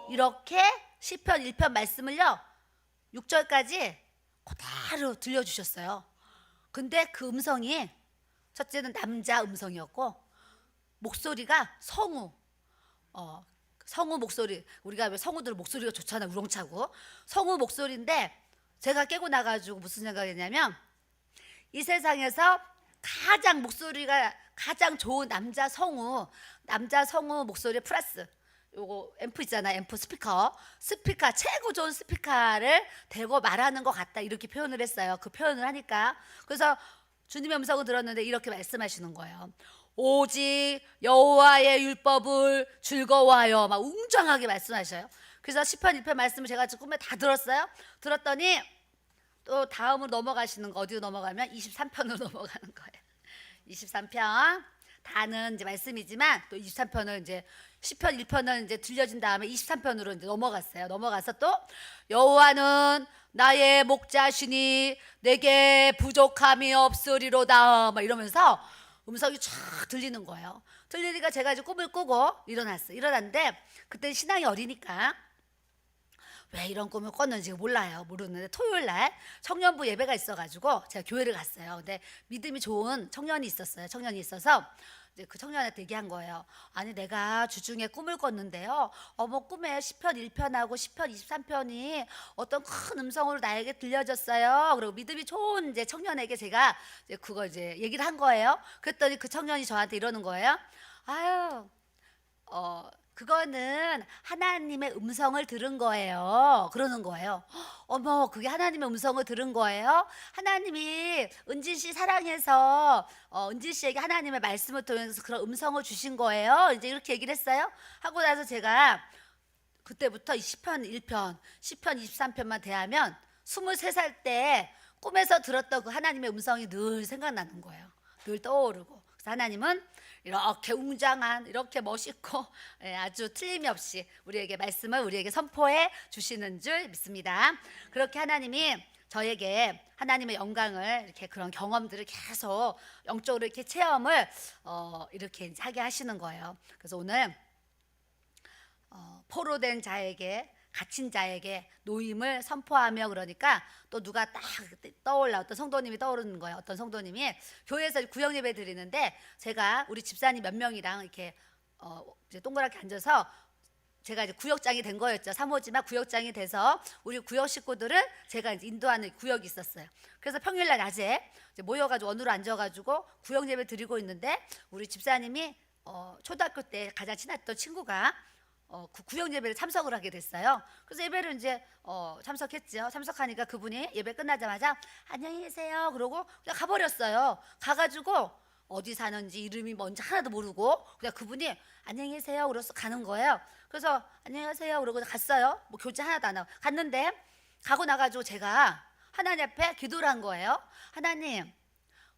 이렇게 시편 1편 말씀을요 6절까지 그대로 들려주셨어요. 근데 그 음성이 첫째는 남자 음성이었고 목소리가 성우, 성우 목소리. 우리가 왜 성우들 목소리가 좋잖아요, 우렁차고. 성우 목소리인데 제가 깨고 나가지고 무슨 생각했냐면 이 세상에서 가장 목소리가 가장 좋은 남자 성우 목소리 플러스 요거 앰프 있잖아요, 앰프 스피커 최고 좋은 스피커를 대고 말하는 것 같다, 이렇게 표현을 했어요. 그 표현을 하니까 그래서 주님의 음성을 들었는데 이렇게 말씀하시는 거예요. 오직 여호와의 율법을 즐거워하여, 막 웅장하게 말씀하셔요. 그래서 시편 1편 말씀을 제가 지금 꿈에 다 들었어요. 들었더니 또 다음으로 넘어가시는 거, 어디로 넘어가면 23편으로 넘어가는 거예요. 23편 다는 이제 말씀이지만 또 23편을 이제 시편 1편은 이제 들려진 다음에 23편으로 이제 넘어갔어요. 넘어가서 또 여호와는 나의 목자시니 내게 부족함이 없으리로다, 막 이러면서 음성이 쫙 들리는 거예요. 들리니까 제가 이제 꿈을 꾸고 일어났어요. 일어났는데 그때 신앙이 어리니까 왜 이런 꿈을 꿨는지 모르는데 토요일 날 청년부 예배가 있어가지고 제가 교회를 갔어요. 근데 믿음이 좋은 청년이 있었어요. 청년이 있어서 이제 그 청년한테 얘기한 거예요. 아니, 내가 주중에 꿈을 꿨는데요, 꿈에 시편 1편하고 시편 23편이 어떤 큰 음성으로 나에게 들려졌어요. 그리고 믿음이 좋은 이제 청년에게 제가 이제 그거 이제 얘기를 한 거예요. 그랬더니 그 청년이 저한테 이러는 거예요. 아유, 그거는 하나님의 음성을 들은 거예요. 그러는 거예요. 어머, 그게 하나님의 음성을 들은 거예요? 하나님이 은진 씨 사랑해서 은진 씨에게 하나님의 말씀을 통해서 그런 음성을 주신 거예요. 이제 이렇게 얘기를 했어요. 하고 나서 제가 그때부터 이 시편 1편, 시편 23편만 대하면 23살 때 꿈에서 들었던 그 하나님의 음성이 늘 생각나는 거예요. 늘 떠오르고. 그래서 하나님은 이렇게 웅장한, 이렇게 멋있고 아주 틀림이 없이 우리에게 말씀을 우리에게 선포해 주시는 줄 믿습니다. 그렇게 하나님이 저에게 하나님의 영광을, 이렇게 그런 경험들을 계속 영적으로 이렇게 체험을 이렇게 이제 하게 하시는 거예요. 그래서 오늘 포로된 자에게, 갇힌 자에게 노임을 선포하며, 그러니까 또 누가 딱 떠올라, 어떤 성도님이 떠오르는 거예요. 어떤 성도님이 교회에서 구역 예배 드리는데 제가 우리 집사님 몇 명이랑 이렇게 이제 동그랗게 앉아서 제가 이제 구역장이 된 거였죠. 사모지만 구역장이 돼서 우리 구역 식구들을 제가 이제 인도하는 구역이 있었어요. 그래서 평일날 낮에 이제 모여가지고 어느로 앉아가지고 구역 예배 드리고 있는데 우리 집사님이 초등학교 때 가장 친했던 친구가 그 구역 예배를 참석을 하게 됐어요. 그래서 예배를 이제 참석했죠. 참석하니까 그분이 예배 끝나자마자 안녕히 계세요 그러고 그냥 가버렸어요. 가가지고 어디 사는지 이름이 뭔지 하나도 모르고 그냥 그분이 안녕히 계세요 그래서 가는 거예요. 그래서 안녕하세요 그러고 갔어요. 뭐 교제 하나도 안 하고 갔는데, 가고 나가지고 제가 하나님 앞에 기도를 한 거예요. 하나님,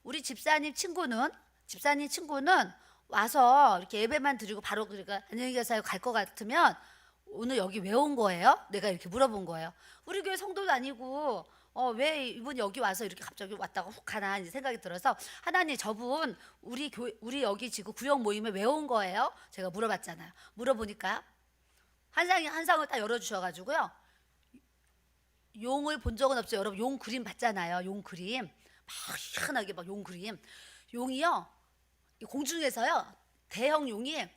우리 집사님 친구는 와서 이렇게 예배만 드리고 바로 그러니까 안녕히 계세요 갈 것 같으면 오늘 여기 왜 온 거예요? 내가 이렇게 물어본 거예요. 우리 교회 성도도 아니고 왜 이분이 여기 와서 이렇게 갑자기 왔다가 훅 가나 이제 생각이 들어서, 하나님, 저분 우리 여기 지금 구역 모임에 왜 온 거예요? 제가 물어봤잖아요. 물어보니까 한 상을 딱 열어주셔가지고요, 용을 본 적은 없죠. 여러분 용 그림 봤잖아요. 용 그림 막 희한하게 막 용 그림, 용이요 공중에서요 대형 용이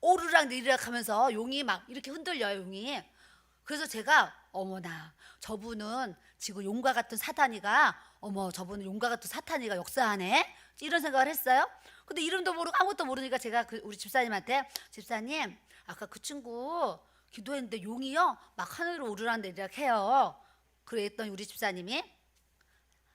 오르락 내리락 하면서 용이 막 이렇게 흔들려요, 용이. 그래서 제가 어머나, 저분은 지금 용과 같은 사탄이가 저분은 용과 같은 사탄이가 역사하네, 이런 생각을 했어요. 근데 이름도 모르고 아무것도 모르니까 제가 우리 집사님한테, 집사님, 아까 그 친구 기도했는데 용이요 막 하늘로 오르락 내리락 해요. 그랬더니 우리 집사님이,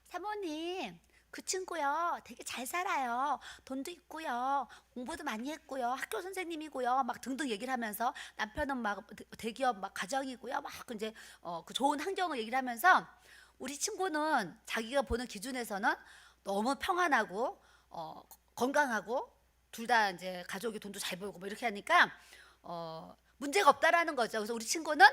사모님, 그 친구요 되게 잘 살아요. 돈도 있고요, 공부도 많이 했고요, 학교 선생님이고요, 막 등등 얘기를 하면서 남편은 막 대기업 막 가정이고요, 막 이제 그 좋은 환경을 얘기를 하면서 우리 친구는 자기가 보는 기준에서는 너무 평안하고 건강하고 둘 다 이제 가족이 돈도 잘 벌고 뭐 이렇게 하니까 문제가 없다라는 거죠. 그래서 우리 친구는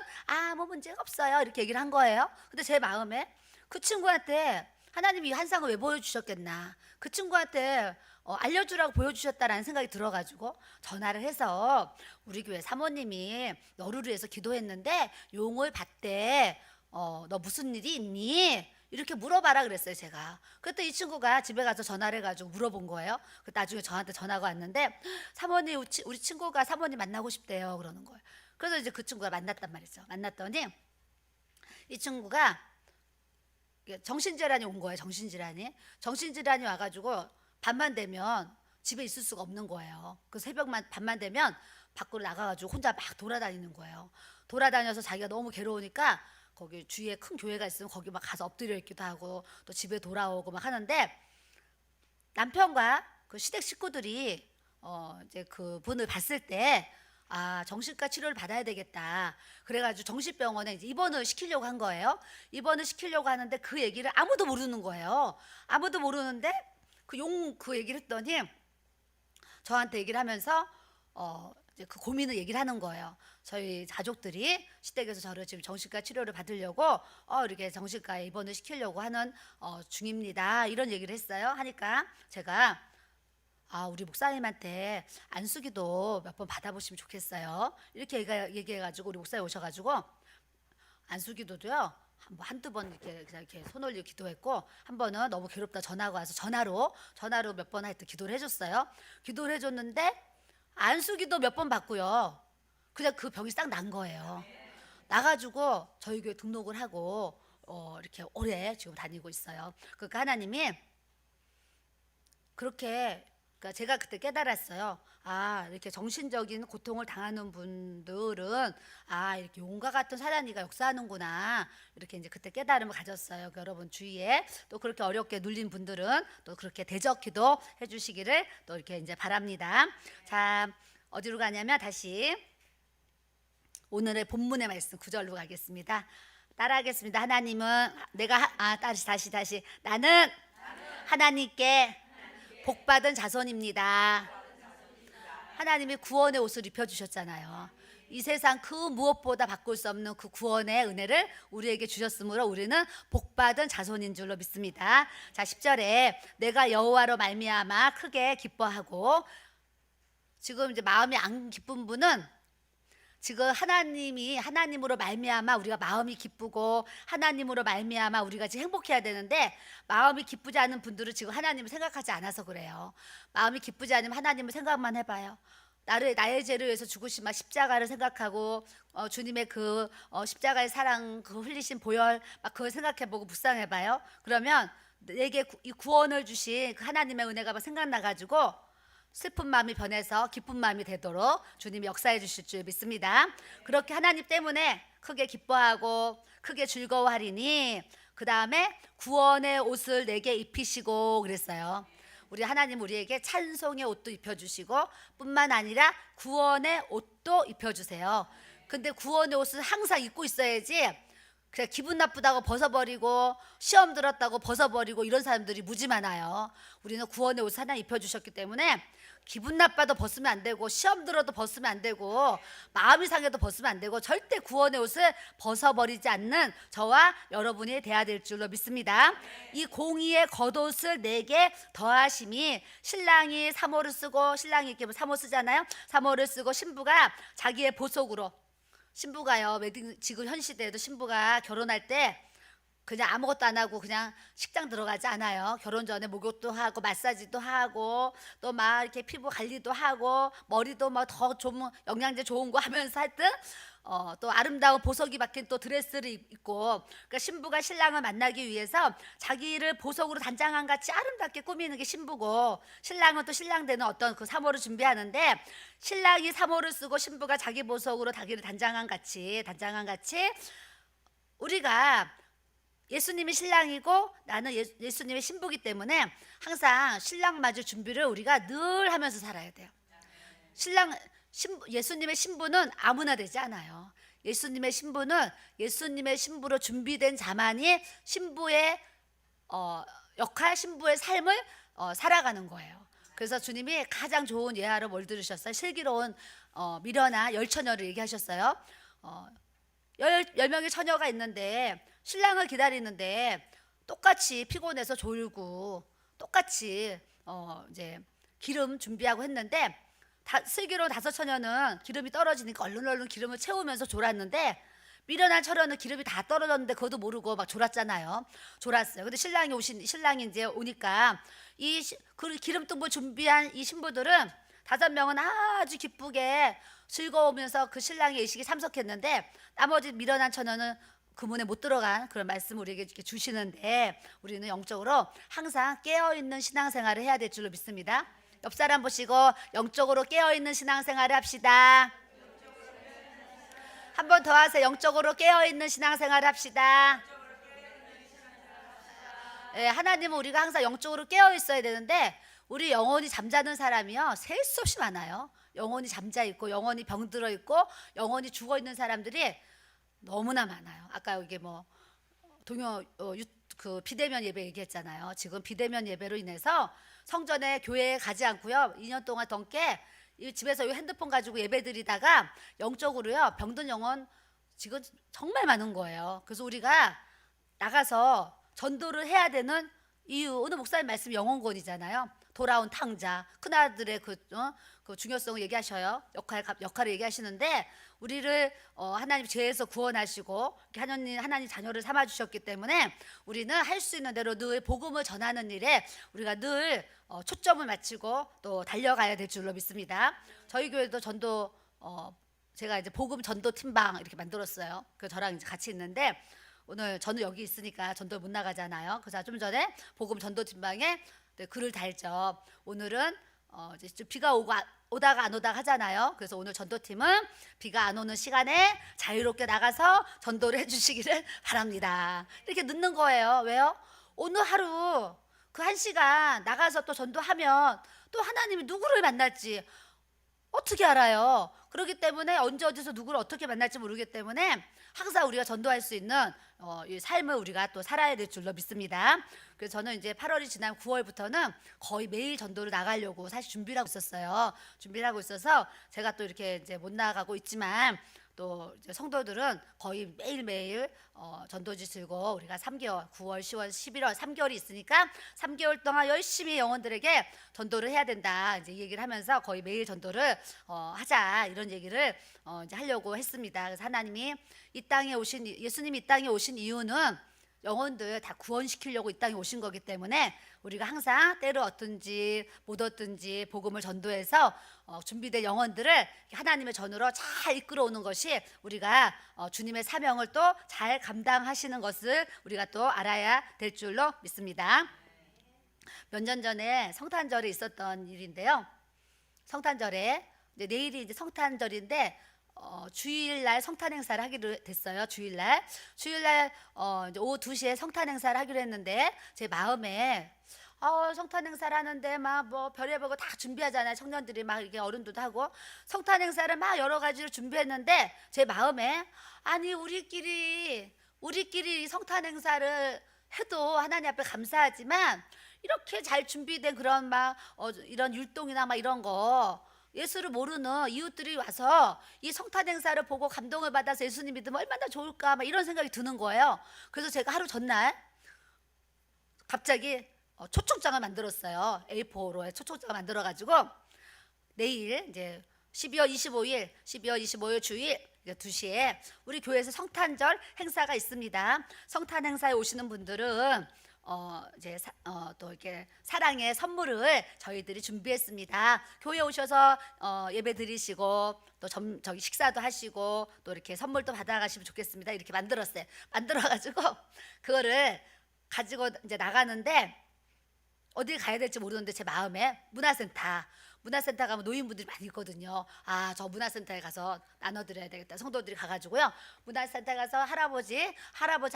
뭐 문제가 없어요 이렇게 얘기를 한 거예요. 근데 제 마음에 그 친구한테 하나님이 이 환상을 왜 보여주셨겠나, 그 친구한테 알려주라고 보여주셨다라는 생각이 들어가지고 전화를 해서 우리 교회 사모님이 너를 위해서 기도했는데 용을 받대. 너 무슨 일이 있니? 이렇게 물어봐라 그랬어요 제가. 그때 이 친구가 집에 가서 전화를 해가지고 물어본 거예요. 나중에 저한테 전화가 왔는데 사모님, 우리 친구가 사모님 만나고 싶대요 그러는 거예요. 그래서 이제 그 친구가 만났단 말이죠. 만났더니 이 친구가 정신질환이 온 거예요. 정신질환이 와가지고 밤만 되면 집에 있을 수가 없는 거예요. 그 밤만 되면 밖으로 나가가지고 혼자 막 돌아다니는 거예요. 돌아다녀서 자기가 너무 괴로우니까 거기 주위에 큰 교회가 있으면 거기 막 가서 엎드려 있기도 하고 또 집에 돌아오고 막 하는데, 남편과 그 시댁 식구들이 이제 그 분을 봤을 때 정신과 치료를 받아야 되겠다. 그래가지고 정신병원에 이제 입원을 시키려고 한 거예요. 입원을 시키려고 하는데 그 얘기를 아무도 모르는 거예요. 아무도 모르는데 그 얘기를 했더니 저한테 얘기를 하면서 이제 그 고민을 얘기를 하는 거예요. 저희 가족들이 시댁에서 저를 지금 정신과 치료를 받으려고 이렇게 정신과에 입원을 시키려고 하는 중입니다. 이런 얘기를 했어요. 하니까 제가 우리 목사님한테 안수기도 몇 번 받아보시면 좋겠어요. 이렇게 얘기해가지고 우리 목사님 오셔가지고 안수기도도요 한두 번 이렇게 그냥 이렇게 손 올리고 기도했고, 한 번은 너무 괴롭다 전화가 와서 전화로 몇 번 하여튼 기도를 해줬어요. 기도를 해줬는데 안수기도 몇 번 받고요. 그냥 그 병이 싹 난 거예요. 나가지고 저희 교회 등록을 하고 이렇게 오래 지금 다니고 있어요. 그러니까 하나님이 그렇게, 그러니까 제가 그때 깨달았어요. 이렇게 정신적인 고통을 당하는 분들은 이렇게 용과 같은 사단이가 역사하는구나. 이렇게 이제 그때 깨달음을 가졌어요. 그러니까 여러분 주위에 또 그렇게 어렵게 눌린 분들은 또 그렇게 대적기도 해주시기를 또 이렇게 이제 바랍니다. 자, 어디로 가냐면 다시 오늘의 본문의 말씀 9절로 가겠습니다. 따라하겠습니다. 하나님은 다시 나는 하나님께 복받은 자손입니다. 하나님이 구원의 옷을 입혀주셨잖아요. 이 세상 그 무엇보다 바꿀 수 없는 그 구원의 은혜를 우리에게 주셨으므로 우리는 복받은 자손인 줄로 믿습니다. 자, 10절에 내가 여호와로 말미암아 크게 기뻐하고, 지금 이제 마음이 안 기쁜 분은 지금 하나님으로 말미암아 우리가 마음이 기쁘고 하나님으로 말미암아 우리가 지금 행복해야 되는데, 마음이 기쁘지 않은 분들은 지금 하나님을 생각하지 않아서 그래요. 마음이 기쁘지 않으면 하나님을 생각만 해봐요. 나의 죄를 위해서 죽으신 십자가를 생각하고 주님의 그 십자가의 사랑, 그 흘리신 보혈 막 그걸 생각해보고 묵상해봐요. 그러면 내게 이 구원을 주신 그 하나님의 은혜가 막 생각나가지고 슬픈 마음이 변해서 기쁜 마음이 되도록 주님이 역사해 주실 줄 믿습니다. 그렇게 하나님 때문에 크게 기뻐하고 크게 즐거워하리니 그 다음에 구원의 옷을 내게 입히시고 그랬어요. 우리 하나님 우리에게 찬송의 옷도 입혀주시고 뿐만 아니라 구원의 옷도 입혀주세요. 근데 구원의 옷을 항상 입고 있어야지 그냥 기분 나쁘다고 벗어버리고 시험 들었다고 벗어버리고 이런 사람들이 무지 많아요. 우리는 구원의 옷을 하나 입혀주셨기 때문에 기분 나빠도 벗으면 안 되고 시험 들어도 벗으면 안 되고 마음이 상해도 벗으면 안 되고 절대 구원의 옷을 벗어버리지 않는 저와 여러분이 돼야 될 줄로 믿습니다. 이 공의의 겉옷을 내게 더하심이, 신랑이 사모를 쓰고, 신랑이 이렇게 사모 쓰잖아요. 사모를 쓰고 신부가 자기의 보석으로, 신부가요 지금 현 시대에도 신부가 결혼할 때 그냥 아무것도 안 하고 그냥 식장 들어가지 않아요. 결혼 전에 목욕도 하고 마사지도 하고 또 막 이렇게 피부 관리도 하고 머리도 뭐 더 좋은 영양제 좋은 거 하면서 하여튼 또 아름다운 보석이 박힌 또 드레스를 입고, 그러니까 신부가 신랑을 만나기 위해서 자기를 보석으로 단장한 같이 아름답게 꾸미는 게 신부고, 신랑은 또 신랑 되는 어떤 그 사모를 준비하는데, 신랑이 사모를 쓰고 신부가 자기 보석으로 자기를 단장한 같이 우리가 예수님이 신랑이고 나는 예수님의 신부기 때문에 항상 신랑 맞을 준비를 우리가 늘 하면서 살아야 돼요. 예수님의 신부는 아무나 되지 않아요. 예수님의 신부는 예수님의 신부로 준비된 자만이 신부의 역할, 신부의 삶을 살아가는 거예요. 그래서 주님이 가장 좋은 예화로 뭘 들으셨어요? 슬기로운 미련한 열처녀를 얘기하셨어요. 열 명의 처녀가 있는데 신랑을 기다리는데 똑같이 피곤해서 졸고 똑같이 이제 기름 준비하고 했는데 슬기로운 다섯 처녀는 기름이 떨어지니까 얼른 기름을 채우면서 졸았는데 미련한 처녀는 기름이 다 떨어졌는데 그것도 모르고 막 졸았잖아요. 졸았어요. 근데 신랑이 이제 오니까 그 기름등불 준비한 이 신부들은 다섯 명은 아주 기쁘게 즐거우면서 그 신랑의 예식에 참석했는데 나머지 미련한 처녀는 그 문에 못 들어간 그런 말씀을 우리에게 이렇게 주시는데 우리는 영적으로 항상 깨어있는 신앙생활을 해야 될 줄로 믿습니다. 옆 사람 보시고 영적으로 깨어있는 신앙생활을 합시다. 한 번 더 하세요. 영적으로 깨어있는 신앙생활을 합시다. 예, 하나님은 우리가 항상 영적으로 깨어있어야 되는데 우리 영혼이 잠자는 사람이요 셀 수 없이 많아요. 영혼이 잠자있고 영혼이 병들어 있고 영혼이 죽어있는 사람들이 너무나 많아요. 아까 여기 뭐 그 비대면 예배 얘기했잖아요. 지금 비대면 예배로 인해서 성전에 교회에 가지 않고요 2년 동안 넘게 집에서 핸드폰 가지고 예배 드리다가 영적으로요 병든 영혼 지금 정말 많은 거예요. 그래서 우리가 나가서 전도를 해야 되는 이유, 오늘 목사님 말씀 영혼권이잖아요. 돌아온 탕자, 큰아들의 그 중요성을 얘기하셔요. 역할을 얘기하시는데 우리를 하나님 죄에서 구원하시고 하나님 자녀를 삼아 주셨기 때문에 우리는 할 수 있는 대로 늘 복음을 전하는 일에 우리가 늘 초점을 맞추고 또 달려가야 될 줄로 믿습니다. 저희 교회도 전도 제가 이제 복음 전도 팀방 이렇게 만들었어요. 그 저랑 이제 같이 있는데 오늘 저는 여기 있으니까 전도 못 나가잖아요. 그래서 좀 전에 복음 전도 팀방에 글을 달죠. 오늘은 이제 좀 비가 오다가 안 오다가 하잖아요. 그래서 오늘 전도팀은 비가 안 오는 시간에 자유롭게 나가서 전도를 해주시기를 바랍니다. 이렇게 넣는 거예요. 왜요? 오늘 하루 그 1시간 나가서 또 전도하면 또 하나님이 누구를 만날지 어떻게 알아요? 그렇기 때문에 언제 어디서 누구를 어떻게 만날지 모르기 때문에 항상 우리가 전도할 수 있는 이 삶을 우리가 또 살아야 될 줄로 믿습니다. 그래서 저는 이제 8월이 지난 9월부터는 거의 매일 전도를 나가려고 사실 준비를 하고 있었어요. 준비를 하고 있어서 제가 또 이렇게 이제 못 나가고 있지만 또 이제 성도들은 거의 매일매일 전도지 들고 우리가 3개월 9월 10월 11월 3개월이 있으니까 3개월 동안 열심히 영혼들에게 전도를 해야 된다 이제 이 얘기를 하면서 거의 매일 전도를 하자 이런 얘기를 이제 하려고 했습니다. 그래서 하나님이 예수님이 이 땅에 오신 이유는 영혼들 다 구원시키려고 이 땅에 오신 거기 때문에 우리가 항상 때를 얻든지 못 얻든지 복음을 전도해서 준비된 영혼들을 하나님의 전으로 잘 이끌어오는 것이 우리가 주님의 사명을 또 잘 감당하시는 것을 우리가 또 알아야 될 줄로 믿습니다. 몇 년 전에 성탄절에 있었던 일인데요. 성탄절에 이제 내일이 이제 성탄절인데 주일날 성탄 행사를 하기로 됐어요. 주일날 이제 오후 2시에 성탄 행사를 하기로 했는데 제 마음에 성탄 행사를 하는데 막 뭐 별의별 거 다 준비하잖아요. 청년들이 막 이게 어른들도 하고 성탄 행사를 막 여러 가지를 준비했는데 제 마음에 아니 우리끼리 성탄 행사를 해도 하나님 앞에 감사하지만 이렇게 잘 준비된 그런 막 이런 율동이나 막 이런 거 예수를 모르는 이웃들이 와서 이 성탄 행사를 보고 감동을 받아서 예수님 믿으면 얼마나 좋을까 막 이런 생각이 드는 거예요. 그래서 제가 하루 전날 갑자기 초청장을 만들었어요. A4로 초청장을 만들어가지고 내일 이제 12월 25일 주일 2시에 우리 교회에서 성탄절 행사가 있습니다. 성탄 행사에 오시는 분들은 이제 또 이렇게 사랑의 선물을 저희들이 준비했습니다. 교회 오셔서 예배 드리시고 또 저기 식사도 하시고 또 이렇게 선물도 받아가시면 좋겠습니다. 이렇게 만들어가지고 그거를 가지고 이제 나가는데 어디 가야 될지 모르는데 제 마음에 문화센터 가면 노인분들이 많이 있거든요. 저 문화센터에 가서 나눠드려야 되겠다. 성도들이 가가지고요. 문화센터 가서 할아버지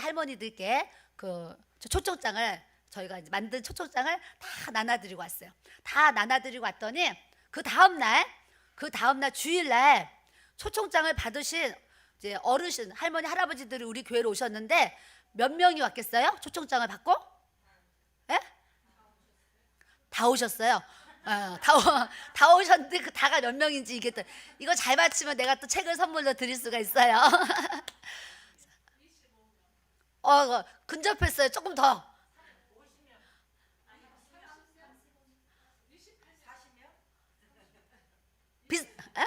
할머니들께 그 초청장을 저희가 이제 만든 초청장을 다 나눠드리고 왔어요. 다 나눠드리고 왔더니 그 다음날 주일날 초청장을 받으신 이제 어르신, 할머니, 할아버지들이 우리 교회로 오셨는데 몇 명이 왔겠어요? 초청장을 받고? 예? 다 오셨어요. 다 오셨는데 그 다가 몇 명인지 이게 또 이거 잘 맞히면 내가 또 책을 선물로 드릴 수가 있어요. 근접했어요. 조금 더. 에?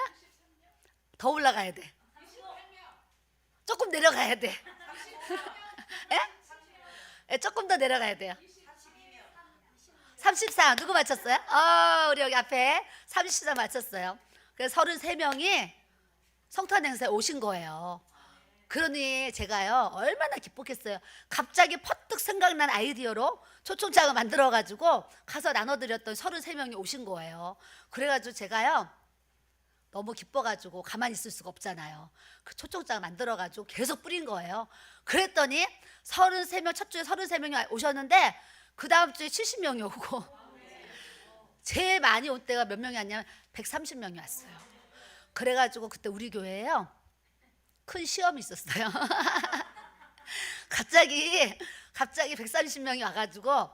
더 올라가야 돼. 조금 내려가야 돼. 예? 예, 조금 더 내려가야 돼요. 34 누구 맞췄어요? 우리 여기 앞에 34 맞췄어요. 그래서 33명이 성탄 행사에 오신 거예요. 그러니 제가요 얼마나 기뻤겠어요. 갑자기 퍼뜩 생각난 아이디어로 초청장을 만들어가지고 가서 나눠드렸던 33명이 오신 거예요. 그래가지고 제가요 너무 기뻐가지고 가만히 있을 수가 없잖아요. 그 초청장을 만들어가지고 계속 뿌린 거예요. 그랬더니 33명, 첫 주에 33명이 오셨는데 그 다음 주에 70명이 오고 제일 많이 올 때가 몇 명이 왔냐면 130명이 왔어요. 그래가지고 그때 우리 교회에요 큰 시험이 있었어요. 갑자기 130명이 와가지고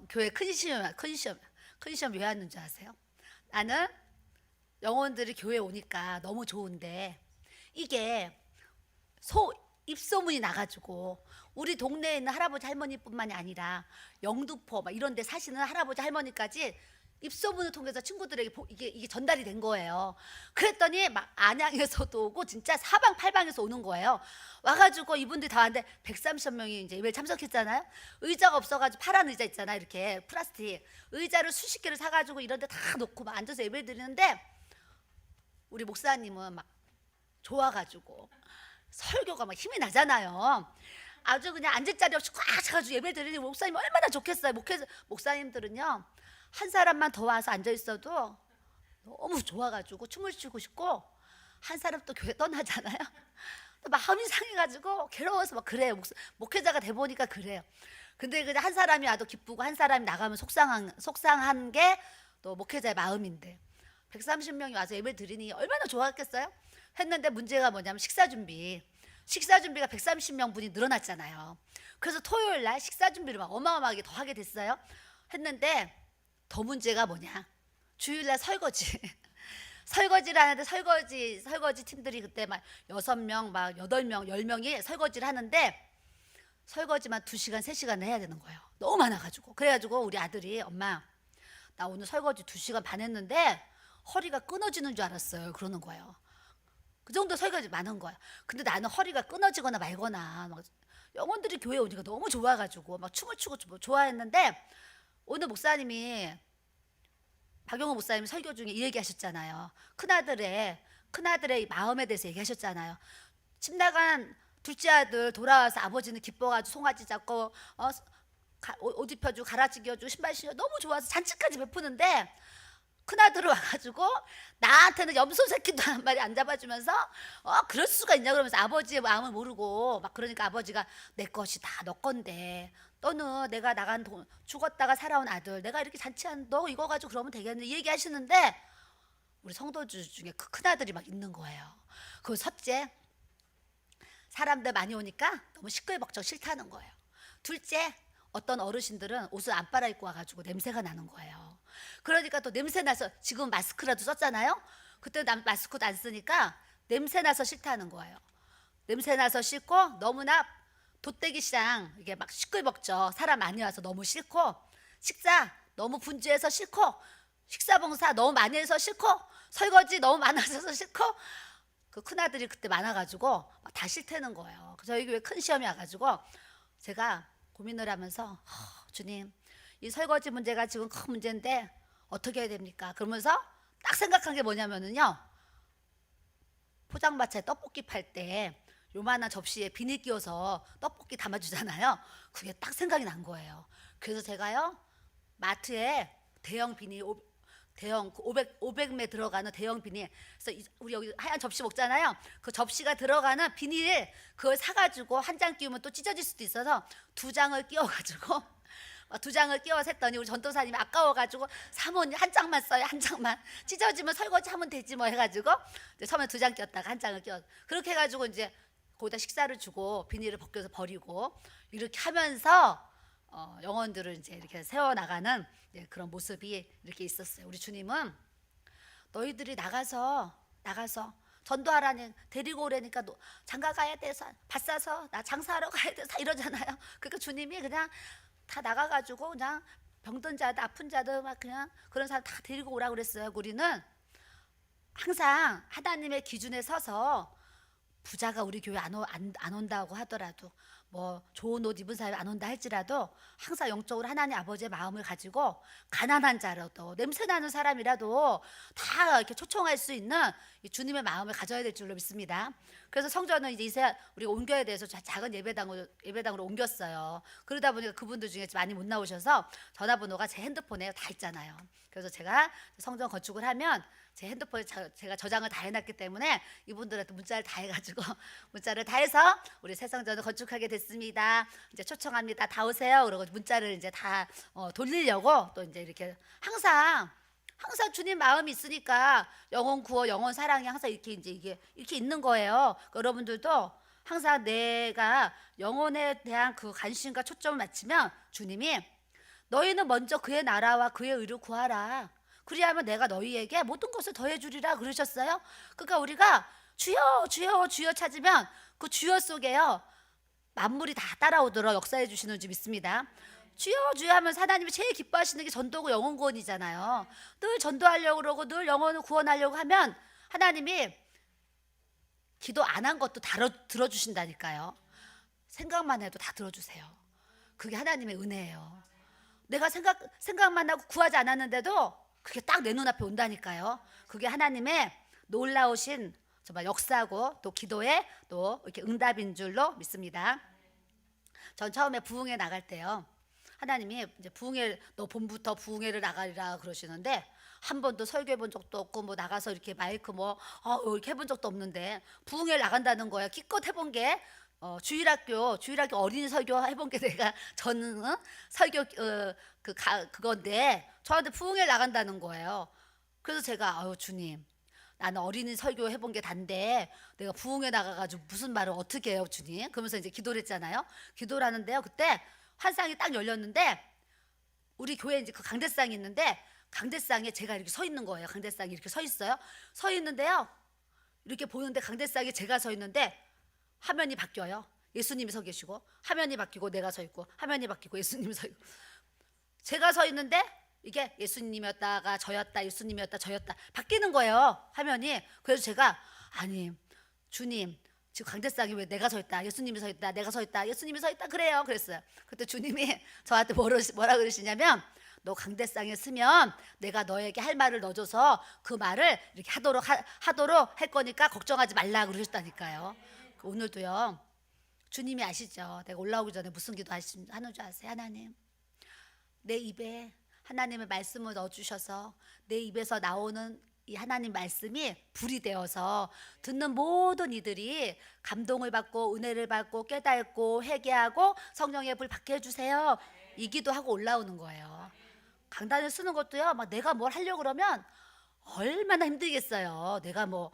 교회 큰 시험 왜 왔는 줄 아세요? 나는 영혼들이 교회에 오니까 너무 좋은데 이게 입소문이 나가지고 우리 동네에 있는 할아버지 할머니뿐만이 아니라 영등포 막 이런 데 사시는 할아버지 할머니까지 입소문을 통해서 친구들에게 이게 전달이 된 거예요. 그랬더니 막 안양에서도 오고 진짜 사방팔방에서 오는 거예요. 와가지고 이분들이 다 왔는데 130명이 이제 예배에 참석했잖아요. 의자가 없어가지고 파란 의자 있잖아요. 이렇게 플라스틱 의자를 수십 개를 사가지고 이런 데 다 놓고 막 앉아서 예배를 드리는데 우리 목사님은 막 좋아가지고 설교가 막 힘이 나잖아요. 아주 그냥 앉을 자리 없이 꽉 차가지고 예배 드리니 목사님 얼마나 좋겠어요. 목사님들은요 한 사람만 더 와서 앉아 있어도 너무 좋아가지고 춤을 추고 싶고 한 사람 또 교회 떠나잖아요. 또 마음이 상해가지고 괴로워서 막 그래요. 목회자가 돼 보니까 그래요. 근데 그냥 한 사람이 와도 기쁘고 한 사람이 나가면 속상한 게 또 목회자의 마음인데 130명이 와서 예배 드리니 얼마나 좋았겠어요? 했는데 문제가 뭐냐면 식사 준비가 130명 분이 늘어났잖아요. 그래서 토요일 날 식사 준비를 막 어마어마하게 더 하게 됐어요. 했는데 더 문제가 뭐냐? 주일 날 설거지를 하는데 설거지 팀들이 그때 막 6명, 막 8명, 10명이 설거지를 하는데 설거지만 2시간, 3시간을 해야 되는 거예요. 너무 많아가지고. 그래가지고 우리 아들이 엄마 나 오늘 설거지 2시간 반 했는데 허리가 끊어지는 줄 알았어요. 그러는 거예요. 그 정도 설거지 많은 거야. 근데 나는 허리가 끊어지거나 말거나 막 영혼들이 교회 오니까 너무 좋아가지고 막 춤을 추고 좋아했는데 오늘 박용호 목사님이 설교 중에 이 얘기하셨잖아요. 큰아들의 마음에 대해서 얘기하셨잖아요. 집 나간 둘째 아들 돌아와서 아버지는 기뻐가지고 송아지 잡고 옷 입혀주고 가라지겨주고 신발 신어 너무 좋아서 잔치까지 베푸는데 큰아들을 와가지고 나한테는 염소 새끼도 한 마리 안 잡아주면서 그럴 수가 있냐 그러면서 아버지의 마음을 모르고 막 그러니까 아버지가 내 것이 다 너 건데 너는 내가 죽었다가 살아온 아들 내가 이렇게 잔치한 너 이거 가지고 그러면 되겠는데 이 얘기 하시는데 우리 성도주 중에 그 큰아들이 막 있는 거예요. 그 첫째 사람들 많이 오니까 너무 시끌벅적 싫다는 거예요. 둘째 어떤 어르신들은 옷을 안 빨아입고 와가지고 냄새가 나는 거예요. 그러니까 또 냄새 나서 지금 마스크라도 썼잖아요. 그때 마스크도 안 쓰니까 냄새 나서 싫다는 거예요. 냄새 나서 싫고 너무나 돗대기 시장 이게 막 시끌벅적 사람 많이 와서 너무 싫고 식사 너무 분주해서 싫고 식사 봉사 너무 많이 해서 싫고 설거지 너무 많아서 싫고 그 큰아들이 그때 많아가지고 다 싫다는 거예요. 저희 교회 큰 시험이 와가지고 제가 고민을 하면서 주님 이 설거지 문제가 지금 큰 문제인데 어떻게 해야 됩니까? 그러면서 딱 생각한 게 뭐냐면은요 포장마차에 떡볶이 팔 때 요만한 접시에 비닐 끼워서 떡볶이 담아주잖아요. 그게 딱 생각이 난 거예요. 그래서 제가요 마트에 대형 비닐 500매 들어가는 대형 비닐 그래서 우리 여기 하얀 접시 먹잖아요. 그 접시가 들어가는 비닐 그걸 사가지고 한 장 끼우면 또 찢어질 수도 있어서 2장을 끼워가지고 두 장을 끼워서 했더니 우리 전도사님이 아까워가지고 사모님 한 장만 써요. 한 장만 찢어지면 설거지 하면 되지 뭐 해가지고 이제 처음에 두 장 꼈다가 한 장을 끼워 그렇게 해가지고 이제 거기다 식사를 주고 비닐을 벗겨서 버리고 이렇게 하면서 영혼들을 이제 이렇게 세워나가는 그런 모습이 이렇게 있었어요. 우리 주님은 너희들이 나가서 전도하라니 데리고 오라니까 장가 가야 돼서 밭 사서 나 장사하러 가야 돼서 이러잖아요. 그러니까 주님이 그냥 다 나가가지고 그냥 병든 자들 아픈 자들 막 그냥 그런 사람 다 데리고 오라 그랬어요. 우리는 항상 하나님의 기준에 서서 부자가 우리 교회 안 온다고 하더라도 뭐 좋은 옷 입은 사람이 안 온다 할지라도 항상 영적으로 하나님 아버지의 마음을 가지고 가난한 자라도 냄새나는 사람이라도 다 이렇게 초청할 수 있는 주님의 마음을 가져야 될 줄로 믿습니다. 그래서 성전은 이제 우리가 옮겨야 돼서 작은 예배당으로 옮겼어요. 그러다 보니까 그분들 중에 많이 못 나오셔서 전화번호가 제 핸드폰에 다 있잖아요. 그래서 제가 성전 건축을 하면 제 핸드폰에 제가 저장을 다 해놨기 때문에 이분들한테 문자를 다 해가지고 문자를 다 해서 우리 새성전을 건축하게 됐습니다. 이제 초청합니다. 다 오세요. 그러고 문자를 이제 다 돌리려고 또 이제 이렇게 항상 주님 마음이 있으니까 영혼 구호, 영혼 사랑이 항상 이게 이렇게 있는 거예요. 그러니까 여러분들도 항상 내가 영혼에 대한 그 관심과 초점을 맞추면 주님이 너희는 먼저 그의 나라와 그의 의를 구하라. 그리하면 내가 너희에게 모든 것을 더해주리라 그러셨어요. 그러니까 우리가 주여 주여 주여 찾으면 그 주여 속에요 만물이 다 따라오도록 역사해 주시는 줄 믿습니다. 주여 주여 하면 하나님이 제일 기뻐하시는 게 전도고 영혼 구원이잖아요. 늘 전도하려고 그러고 늘 영혼을 구원하려고 하면 하나님이 기도 안 한 것도 다 들어주신다니까요. 생각만 해도 다 들어주세요. 그게 하나님의 은혜예요. 내가 생각만 하고 구하지 않았는데도 그게 딱 내 눈앞에 온다니까요. 그게 하나님의 놀라우신 정말 역사고 또 기도의 또 이렇게 응답인 줄로 믿습니다. 전 처음에 부흥회 나갈 때요. 하나님이 이제 부흥회 너 봄부터 부흥회를 나가리라 그러시는데 한 번도 설교해 본 적도 없고 뭐 나가서 이렇게 마이크 이렇게 해본 적도 없는데 부흥회를 나간다는 거예요. 기껏 해본 게 주일학교 어린이 설교 해본 게 내가 저는 설교 그건데 저한테 부흥회 나간다는 거예요. 그래서 제가 주님 나는 어린이 설교 해본 게 단데 내가 부흥회 나가가지고 무슨 말을 어떻게 해요 주님? 그러면서 이제 기도를 했잖아요. 기도를 하는데요. 그때 환상이 딱 열렸는데 우리 교회에 이제 그 강대상이 있는데 강대상에 제가 이렇게 서 있는 거예요. 강대상이 이렇게 서 있어요. 서 있는데요. 이렇게 보는데 강대상에 제가 서 있는데 화면이 바뀌어요. 예수님이 서 계시고 화면이 바뀌고 내가 서 있고 화면이 바뀌고 예수님이 서 있고 제가 서 있는데 이게 예수님이었다가 저였다 예수님이었다 저였다 바뀌는 거예요 화면이. 그래서 제가 아니 주님 지금 강대상에 왜 내가 서 있다 예수님이 서 있다 내가 서 있다 예수님이 서 있다 그래요 그랬어요. 그때 주님이 저한테 뭐라 그러시냐면 너 강대상에 서면 내가 너에게 할 말을 넣어줘서 그 말을 이렇게 하도록 할 거니까 걱정하지 말라 그러셨다니까요. 오늘도요 주님이 아시죠? 내가 올라오기 전에 무슨 기도 하는 줄 아세요? 하나님 내 입에 하나님의 말씀을 넣어주셔서 내 입에서 나오는 이 하나님 말씀이 불이 되어서 듣는 모든 이들이 감동을 받고 은혜를 받고 깨닫고 회개하고 성령의 불 받게 해주세요. 이 기도하고 올라오는 거예요. 강단을 쓰는 것도요 막 내가 뭘 하려고 그러면 얼마나 힘들겠어요. 내가 뭐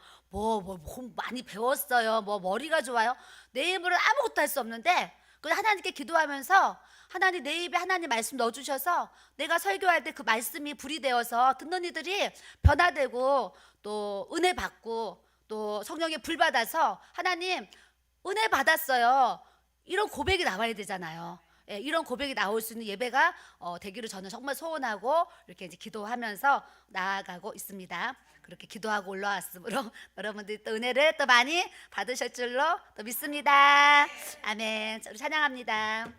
많이 배웠어요. 머리가 좋아요. 내 입으로는 아무것도 할 수 없는데 그 하나님께 기도하면서 하나님 내 입에 하나님 말씀 넣어주셔서 내가 설교할 때 그 말씀이 불이 되어서 듣는 이들이 변화되고 또 은혜 받고 또 성령의 불 받아서 하나님 은혜 받았어요. 이런 고백이 나와야 되잖아요. 예, 이런 고백이 나올 수 있는 예배가 되기를 저는 정말 소원하고 이렇게 이제 기도하면서 나아가고 있습니다. 그렇게 기도하고 올라왔으므로 여러분들이 또 은혜를 또 많이 받으실 줄로 또 믿습니다. 아멘. 우리 찬양합니다.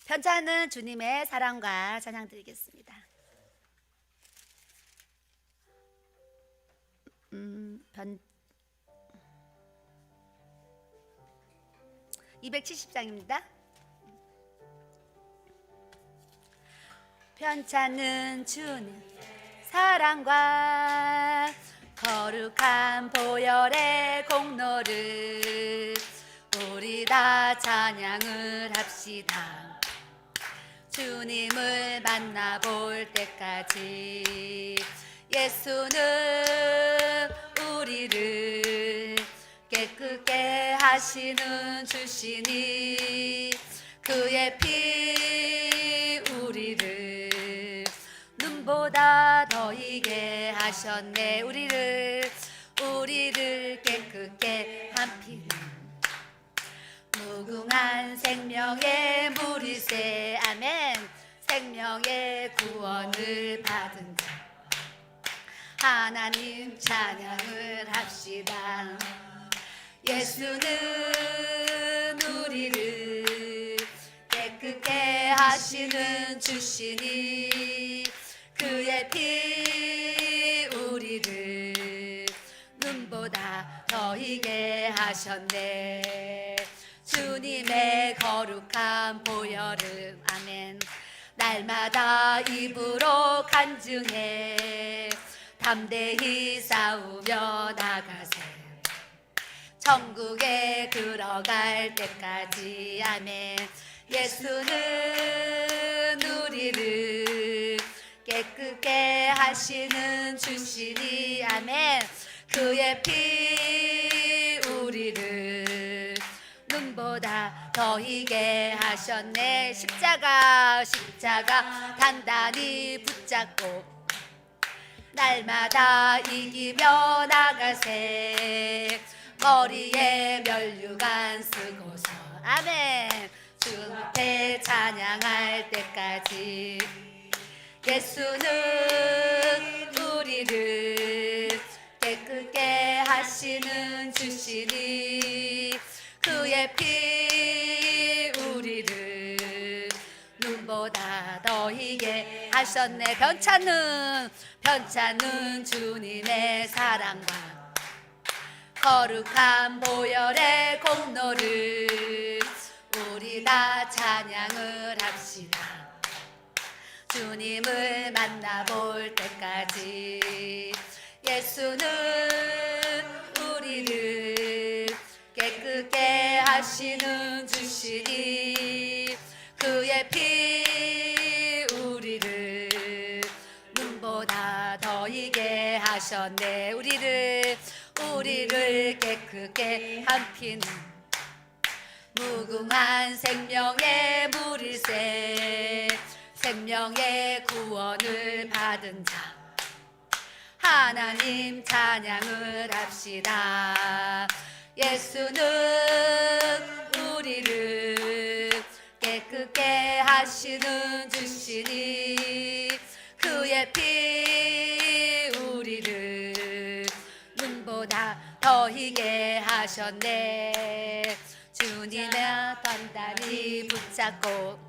편찮은 주님의 사랑과 찬양 드리겠습니다. 270장입니다. 편찮은 주님 사랑과 거룩한 보혈의 공로를 우리 다 찬양을 합시다. 주님을 만나볼 때까지 예수는 우리를 깨끗게 하시는 주시니 그의 피 우리를 눈보다 더 희게 하셨네. 우리를 깨끗게 한 피는 무궁한 생명의 물이세. 아멘. 생명의 구원을 받은 자 하나님 찬양을 합시다. 예수는 우리를 깨끗게 하시는 주시니 그의 피 우리를 눈보다 더 희게 하셨네. 주님의 거룩한 보혈은 아멘 날마다 입으로 간증해 담대히 싸우며 나가세 천국에 들어갈 때까지 아멘. 예수는 우리를 깨끗게 하시는 주시니 아멘. 그의 피 우리를 눈보다 더 희게 하셨네. 십자가 단단히 붙잡고 날마다 이기며 나가세 머리에 면류관 쓰고서 아멘 주 앞에 찬양할 때까지 예수는 우리를 깨끗게 하시는 주시니 그의 피 우리를 눈보다 더 희게 하셨네. 편찮은 주님의 사랑과 거룩한 보혈의 공로를 우리 다 찬양을 합시다. 주님을 만나볼 때까지 예수는 우리를 깨끗게 하시는 주시니 그의 피 우리를 눈보다 더 희게 하셨네. 우리를 깨끗게 한 피는 무궁한 생명의 물일세 생명의 구원을 받은 자 하나님 찬양을 합시다. 예수는 우리를 깨끗게 하시는 주시니 그의 피 우리를 눈보다 더 희게 하셨네. 주님을 단단히 붙잡고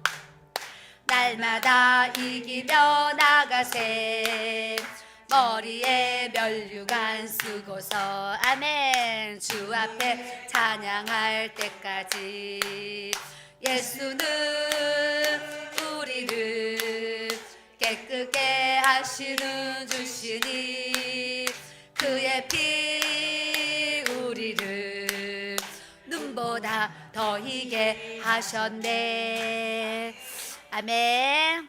날마다 이기며 나가세 머리에 면류관 쓰고서 아멘 주 앞에 찬양할 때까지 예수는 우리를 깨끗게 하시는 주시니 그의 피 우리를 눈보다 더 희게 하셨네. 아멘.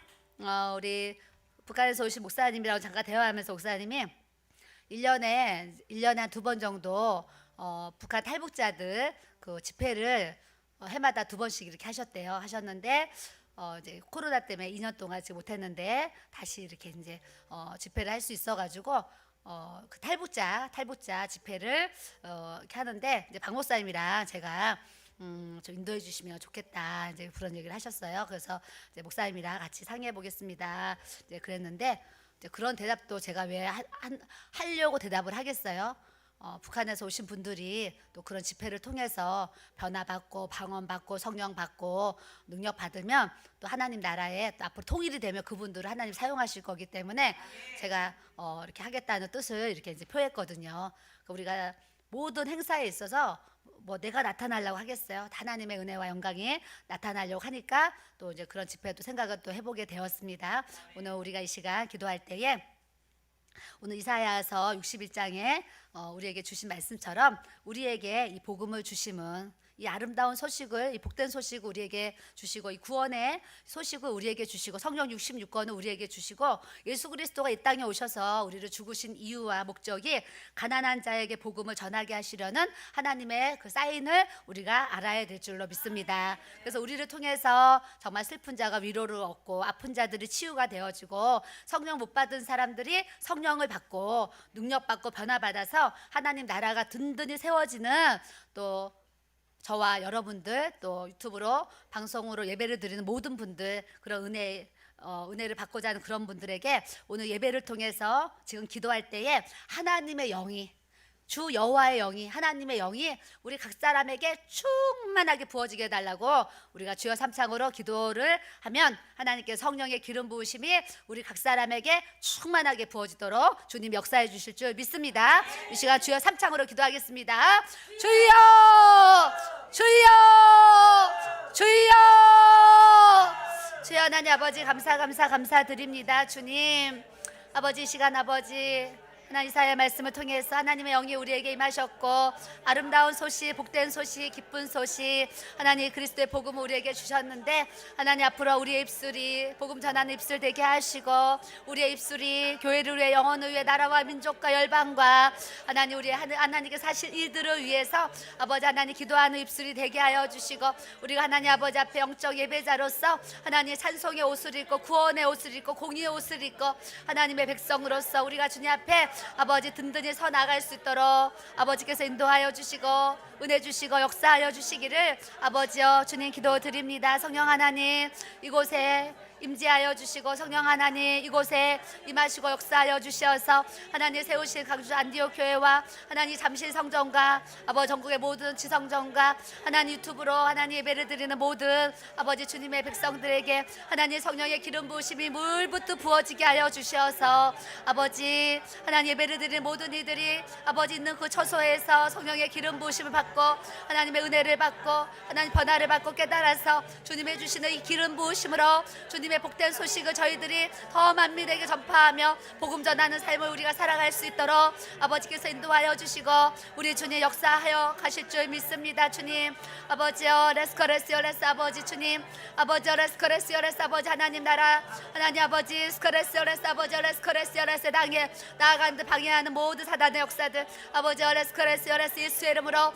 우리 북한에서 오신 목사님이라고 잠깐 대화하면서 목사님이 1년에 한 두 번 정도 북한 탈북자들 그 집회를 해마다 두 번씩 이렇게 하셨는데 이제 코로나 때문에 2년 동안 지금 못했는데 다시 이렇게 이제 집회를 할 수 있어가지고 그 탈북자 집회를 이렇게 하는데 이제 박 목사님이랑 제가 좀 인도해 주시면 좋겠다 이제 그런 얘기를 하셨어요. 그래서 이제 목사님이랑 같이 상의해 보겠습니다. 이제 그랬는데 이제 그런 대답도 제가 왜 하려고 대답을 하겠어요? 북한에서 오신 분들이 또 그런 집회를 통해서 변화받고 방언받고 성령받고 능력받으면 또 하나님 나라에 또 앞으로 통일이 되면 그분들을 하나님 사용하실 거기 때문에 제가 이렇게 하겠다는 뜻을 이렇게 이제 표했거든요. 그러니까 우리가 모든 행사에 있어서 뭐 내가 나타나려고 하겠어요. 하나님의 은혜와 영광이 나타나려고 하니까 또 이제 그런 집회도 생각을 또 해보게 되었습니다. 오늘 우리가 이 시간 기도할 때에 오늘 이사야서 61장에 우리에게 주신 말씀처럼 우리에게 이 복음을 주심은 이 아름다운 소식을, 이 복된 소식을 우리에게 주시고, 이 구원의 소식을 우리에게 주시고, 성령 66권을 우리에게 주시고, 예수 그리스도가 이 땅에 오셔서 우리를 죽으신 이유와 목적이 가난한 자에게 복음을 전하게 하시려는 하나님의 그 사인을 우리가 알아야 될 줄로 믿습니다. 그래서 우리를 통해서 정말 슬픈 자가 위로를 얻고, 아픈 자들이 치유가 되어지고, 성령 못 받은 사람들이 성령을 받고 능력받고 변화받아서 하나님 나라가 든든히 세워지는, 또 저와 여러분들, 또 유튜브로 방송으로 예배를 드리는 모든 분들, 그런 은혜를 받고자 하는 그런 분들에게 오늘 예배를 통해서 지금 기도할 때에 하나님의 영이, 주 여호와의 영이, 하나님의 영이 우리 각 사람에게 충만하게 부어지게 해달라고 우리가 주여 삼창으로 기도를 하면 하나님께 성령의 기름 부으심이 우리 각 사람에게 충만하게 부어지도록 주님 역사해 주실 줄 믿습니다. 이 시간 주여 삼창으로 기도하겠습니다. 주여, 주여, 주여. 주여 하나님 아버지 감사드립니다. 주님 아버지, 이 시간 아버지 하나님 이사야의 말씀을 통해서 하나님의 영이 우리에게 임하셨고, 아름다운 소식, 복된 소식, 기쁜 소식, 하나님 그리스도의 복음을 우리에게 주셨는데, 하나님 앞으로 우리의 입술이 복음 전하는 입술 되게 하시고, 우리의 입술이 교회를 위해, 영혼을 위해, 나라와 민족과 열방과 하나님 우리 하나님께 사실 일들을 위해서 아버지 하나님 기도하는 입술이 되게 하여 주시고, 우리가 하나님 아버지 앞에 영적 예배자로서 하나님 찬송의 옷을 입고, 구원의 옷을 입고, 공의의 옷을 입고, 하나님의 백성으로서 우리가 주님 앞에 아버지 든든히 서 나갈 수 있도록 아버지께서 인도하여 주시고 은혜 주시고 역사하여 주시기를 아버지여 주님 기도드립니다. 성령 하나님 이곳에 임재하여 주시고, 성령 하나님 이곳에 임하시고 역사하여 주셔서 하나님 세우신 강주 안디옥 교회와 하나님 잠실 성전과 아버지 전국의 모든 지성전과 하나님 유튜브로 하나님 예배를 드리는 모든 아버지 주님의 백성들에게 하나님 성령의 기름 부으심이 물부터 부어지게 하여 주셔서 아버지 하나님 예배를 드리는 모든 이들이 아버지 있는 그 처소에서 성령의 기름 부으심을 받고 하나님의 은혜를 받고 하나님 변화를 받고 깨달아서 주님의 주시는 이 기름 부으심으로 주님의 복된 소식을 저희들이 더 만민에게 전파하며 복음 전하는 삶을 우리가 살아갈 수 있도록 아버지께서 인도하여 주시고 우리 주님 역사하여 가실 줄 믿습니다. 주님 아버지여 레스커레스여 레스 아버지 주님 아버지여 레스커레스여 레스 아버지 하나님 나라 하나님 아버지 스커레스여 레스 아버지여 레스커레스여 레스 당에 나아가는 데 방해하는 모든 사단의 역사들 아버지여 레스커레스여 레스 예수의 이름으로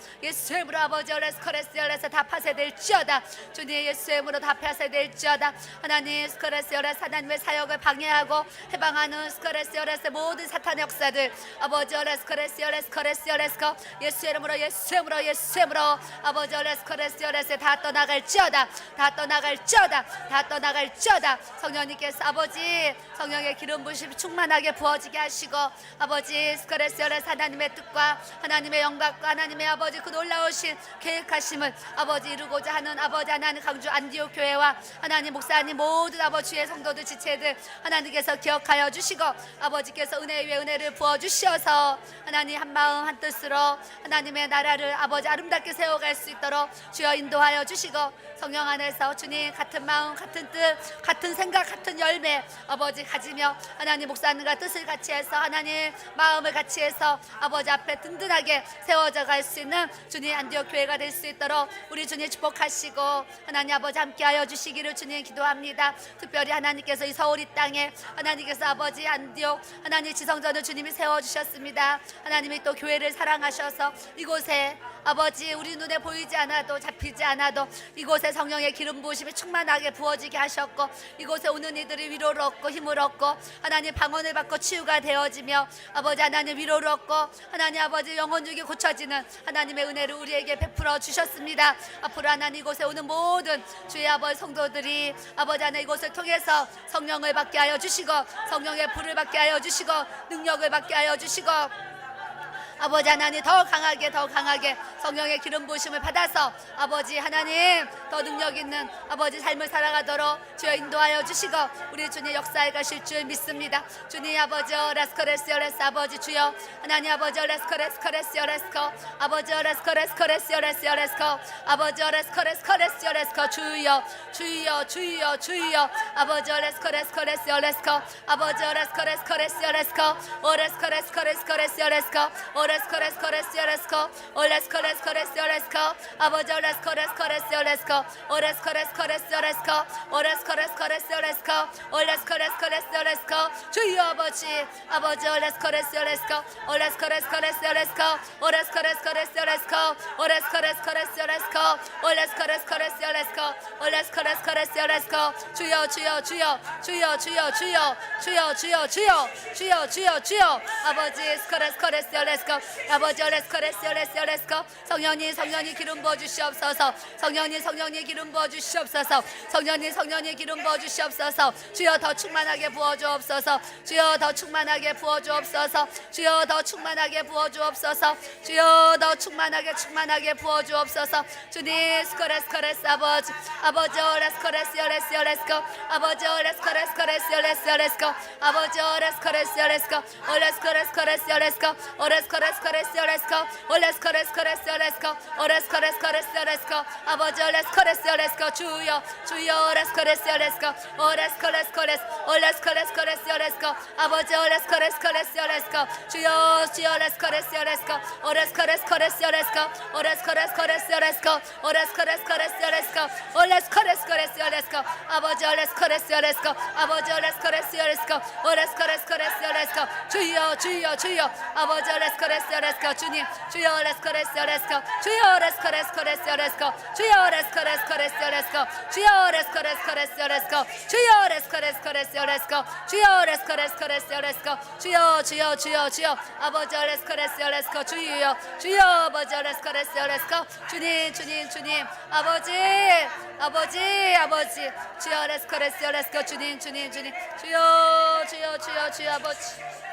아버지여 레스커레스여 레스 다 파쇄될지어다. 주님 예수의 이름으로 다 파쇄될지어다. 하나님 스커레스 여레스 하나님의 사역을 방해하고 해방하는 스커레스 여레스 모든 사탄의 역사들 아버지 여레스 커레스 여레스 커레스 여레스 거 예수의 이름으로 아버지 여레스 커레스 여레스 다 떠나갈지어다. 성령님께서 아버지 성령의 기름 부으심이 충만하게 부어지게 하시고 아버지 스커레스 여레스 하나님의 뜻과 하나님의 영광과 하나님의 아버지 그 놀라우신 계획하심을 아버지 이루고자 하는 아버지 하나님 강주 안디옥 교회와 하나님 목사님 모든 아버지 주의 성도들 지체들 하나님께서 기억하여 주시고 아버지께서 은혜 위에 은혜를 부어주셔서 하나님 한마음 한뜻으로 하나님의 나라를 아버지 아름답게 세워갈 수 있도록 주여 인도하여 주시고 성령 안에서 주님 같은 마음 같은 뜻 같은 생각 같은 열매 아버지 가지며 하나님 목사님과 뜻을 같이 해서 하나님 마음을 같이 해서 아버지 앞에 든든하게 세워져 갈 수 있는 주님 안디옥 교회가 될 수 있도록 우리 주님 축복하시고 하나님 아버지 함께하여 주시기를 주님 기도합니다. 특별히 하나님께서 이 서울 이 땅에 하나님께서 아버지 안디옥 하나님 지성전을 주님이 세워주셨습니다. 하나님이 또 교회를 사랑하셔서 이곳에 아버지 우리 눈에 보이지 않아도 잡히지 않아도 이곳에 성령의 기름 부으심이 충만하게 부어지게 하셨고 이곳에 오는 이들이 위로를 얻고 힘을 얻고 하나님 방언을 받고 치유가 되어지며 아버지 하나님 위로를 얻고 하나님 아버지 영혼육이 고쳐지는 하나님의 은혜를 우리에게 베풀어 주셨습니다. 앞으로 하나님 이곳에 오는 모든 주의 아버지 성도들이 아버지 하나님 이곳을 통해서 성령을 받게 하여 주시고 성령의 불을 받게 하여 주시고 능력을 받게 하여 주시고 아버지 하나님 더 강하게 성령의 기름 부으심을 받아서 아버지 하나님 더 능력 있는 아버지 삶을 살아가도록 주여 인도하여 주시고 우리 주님 역사에 가실 줄 믿습니다. 주님 아버지 라스커레스 여레스 아버지 주여 하나님 아버지 레스커레스 여레스커 아버지 레스커레스 여레스커 아버지 레스커레스 여레스커 주여 아버지 레스커레스 여레스커 아버지 레스커레스 여레스커 오레스커레스 여레스커 let's go, let's go, let's go, let's go. Oh, let's go, let's go, let's go, let's go. 아버지, let's go, let's go, let's go, let's go. Oh, let's go, let's go, let's go, let's go. Oh, let's go, let's go, let's go, let's go. Oh, let's go, let's go, let's go, let's go. 주여 아버지, 아버지, oh, let's go, let's go, let's go. Oh, let's go, let's go, let's go, let's go. Oh, let's go, let's go, let's go, let's go. Oh, let's go, let's go, let's go, let's go. Oh, let's go, let's go, let's go, let's go. Oh, let's go, let's go, let's go, let's go. 주여, 주여, 주여, 주여, 주여, 주여, 주여, 주여, 주여, 주여, 주여, 주여. 아버지, let's go, let's go, let's go, let's go. 아버지, let's go, let's go, let's go, let's go. 성령님, 성령님 기름 부어 주시옵소서. 성령님, 성령님 기름 부어 주시옵소서. 성령님, 성령님 기름 부어 주시옵소서. 주여 더 충만하게 부어 주옵소서. 주여 더 충만하게 부어 주옵소서. 주여 더 충만하게 부어 주옵소서. 주여 더 충만하게 부어 주옵소서. 주님, 스코레스코레스 아버지, 아버지, 레스코레스요. 아버지, 레스코레스요. 아버지, 레스코레스요. 레스코레스코레스요. 레스코. 아버지, 레스코레스요. 주여, 주여, 레스코레스요. 레스코. 아버지, 레스코레스요. 주여, 주여, 레스코레스요. 아버지, 주여, 주여, 주여. 아버지, 주님, 주여, 주여, 주여, 주여, 주여. 아버지, 주여, 주여, 아버지, 주님, 주님, 주님. 아버지, 주여, 주님, 주님, 주님. 주여, 주여, 주여, 주여, 아버지.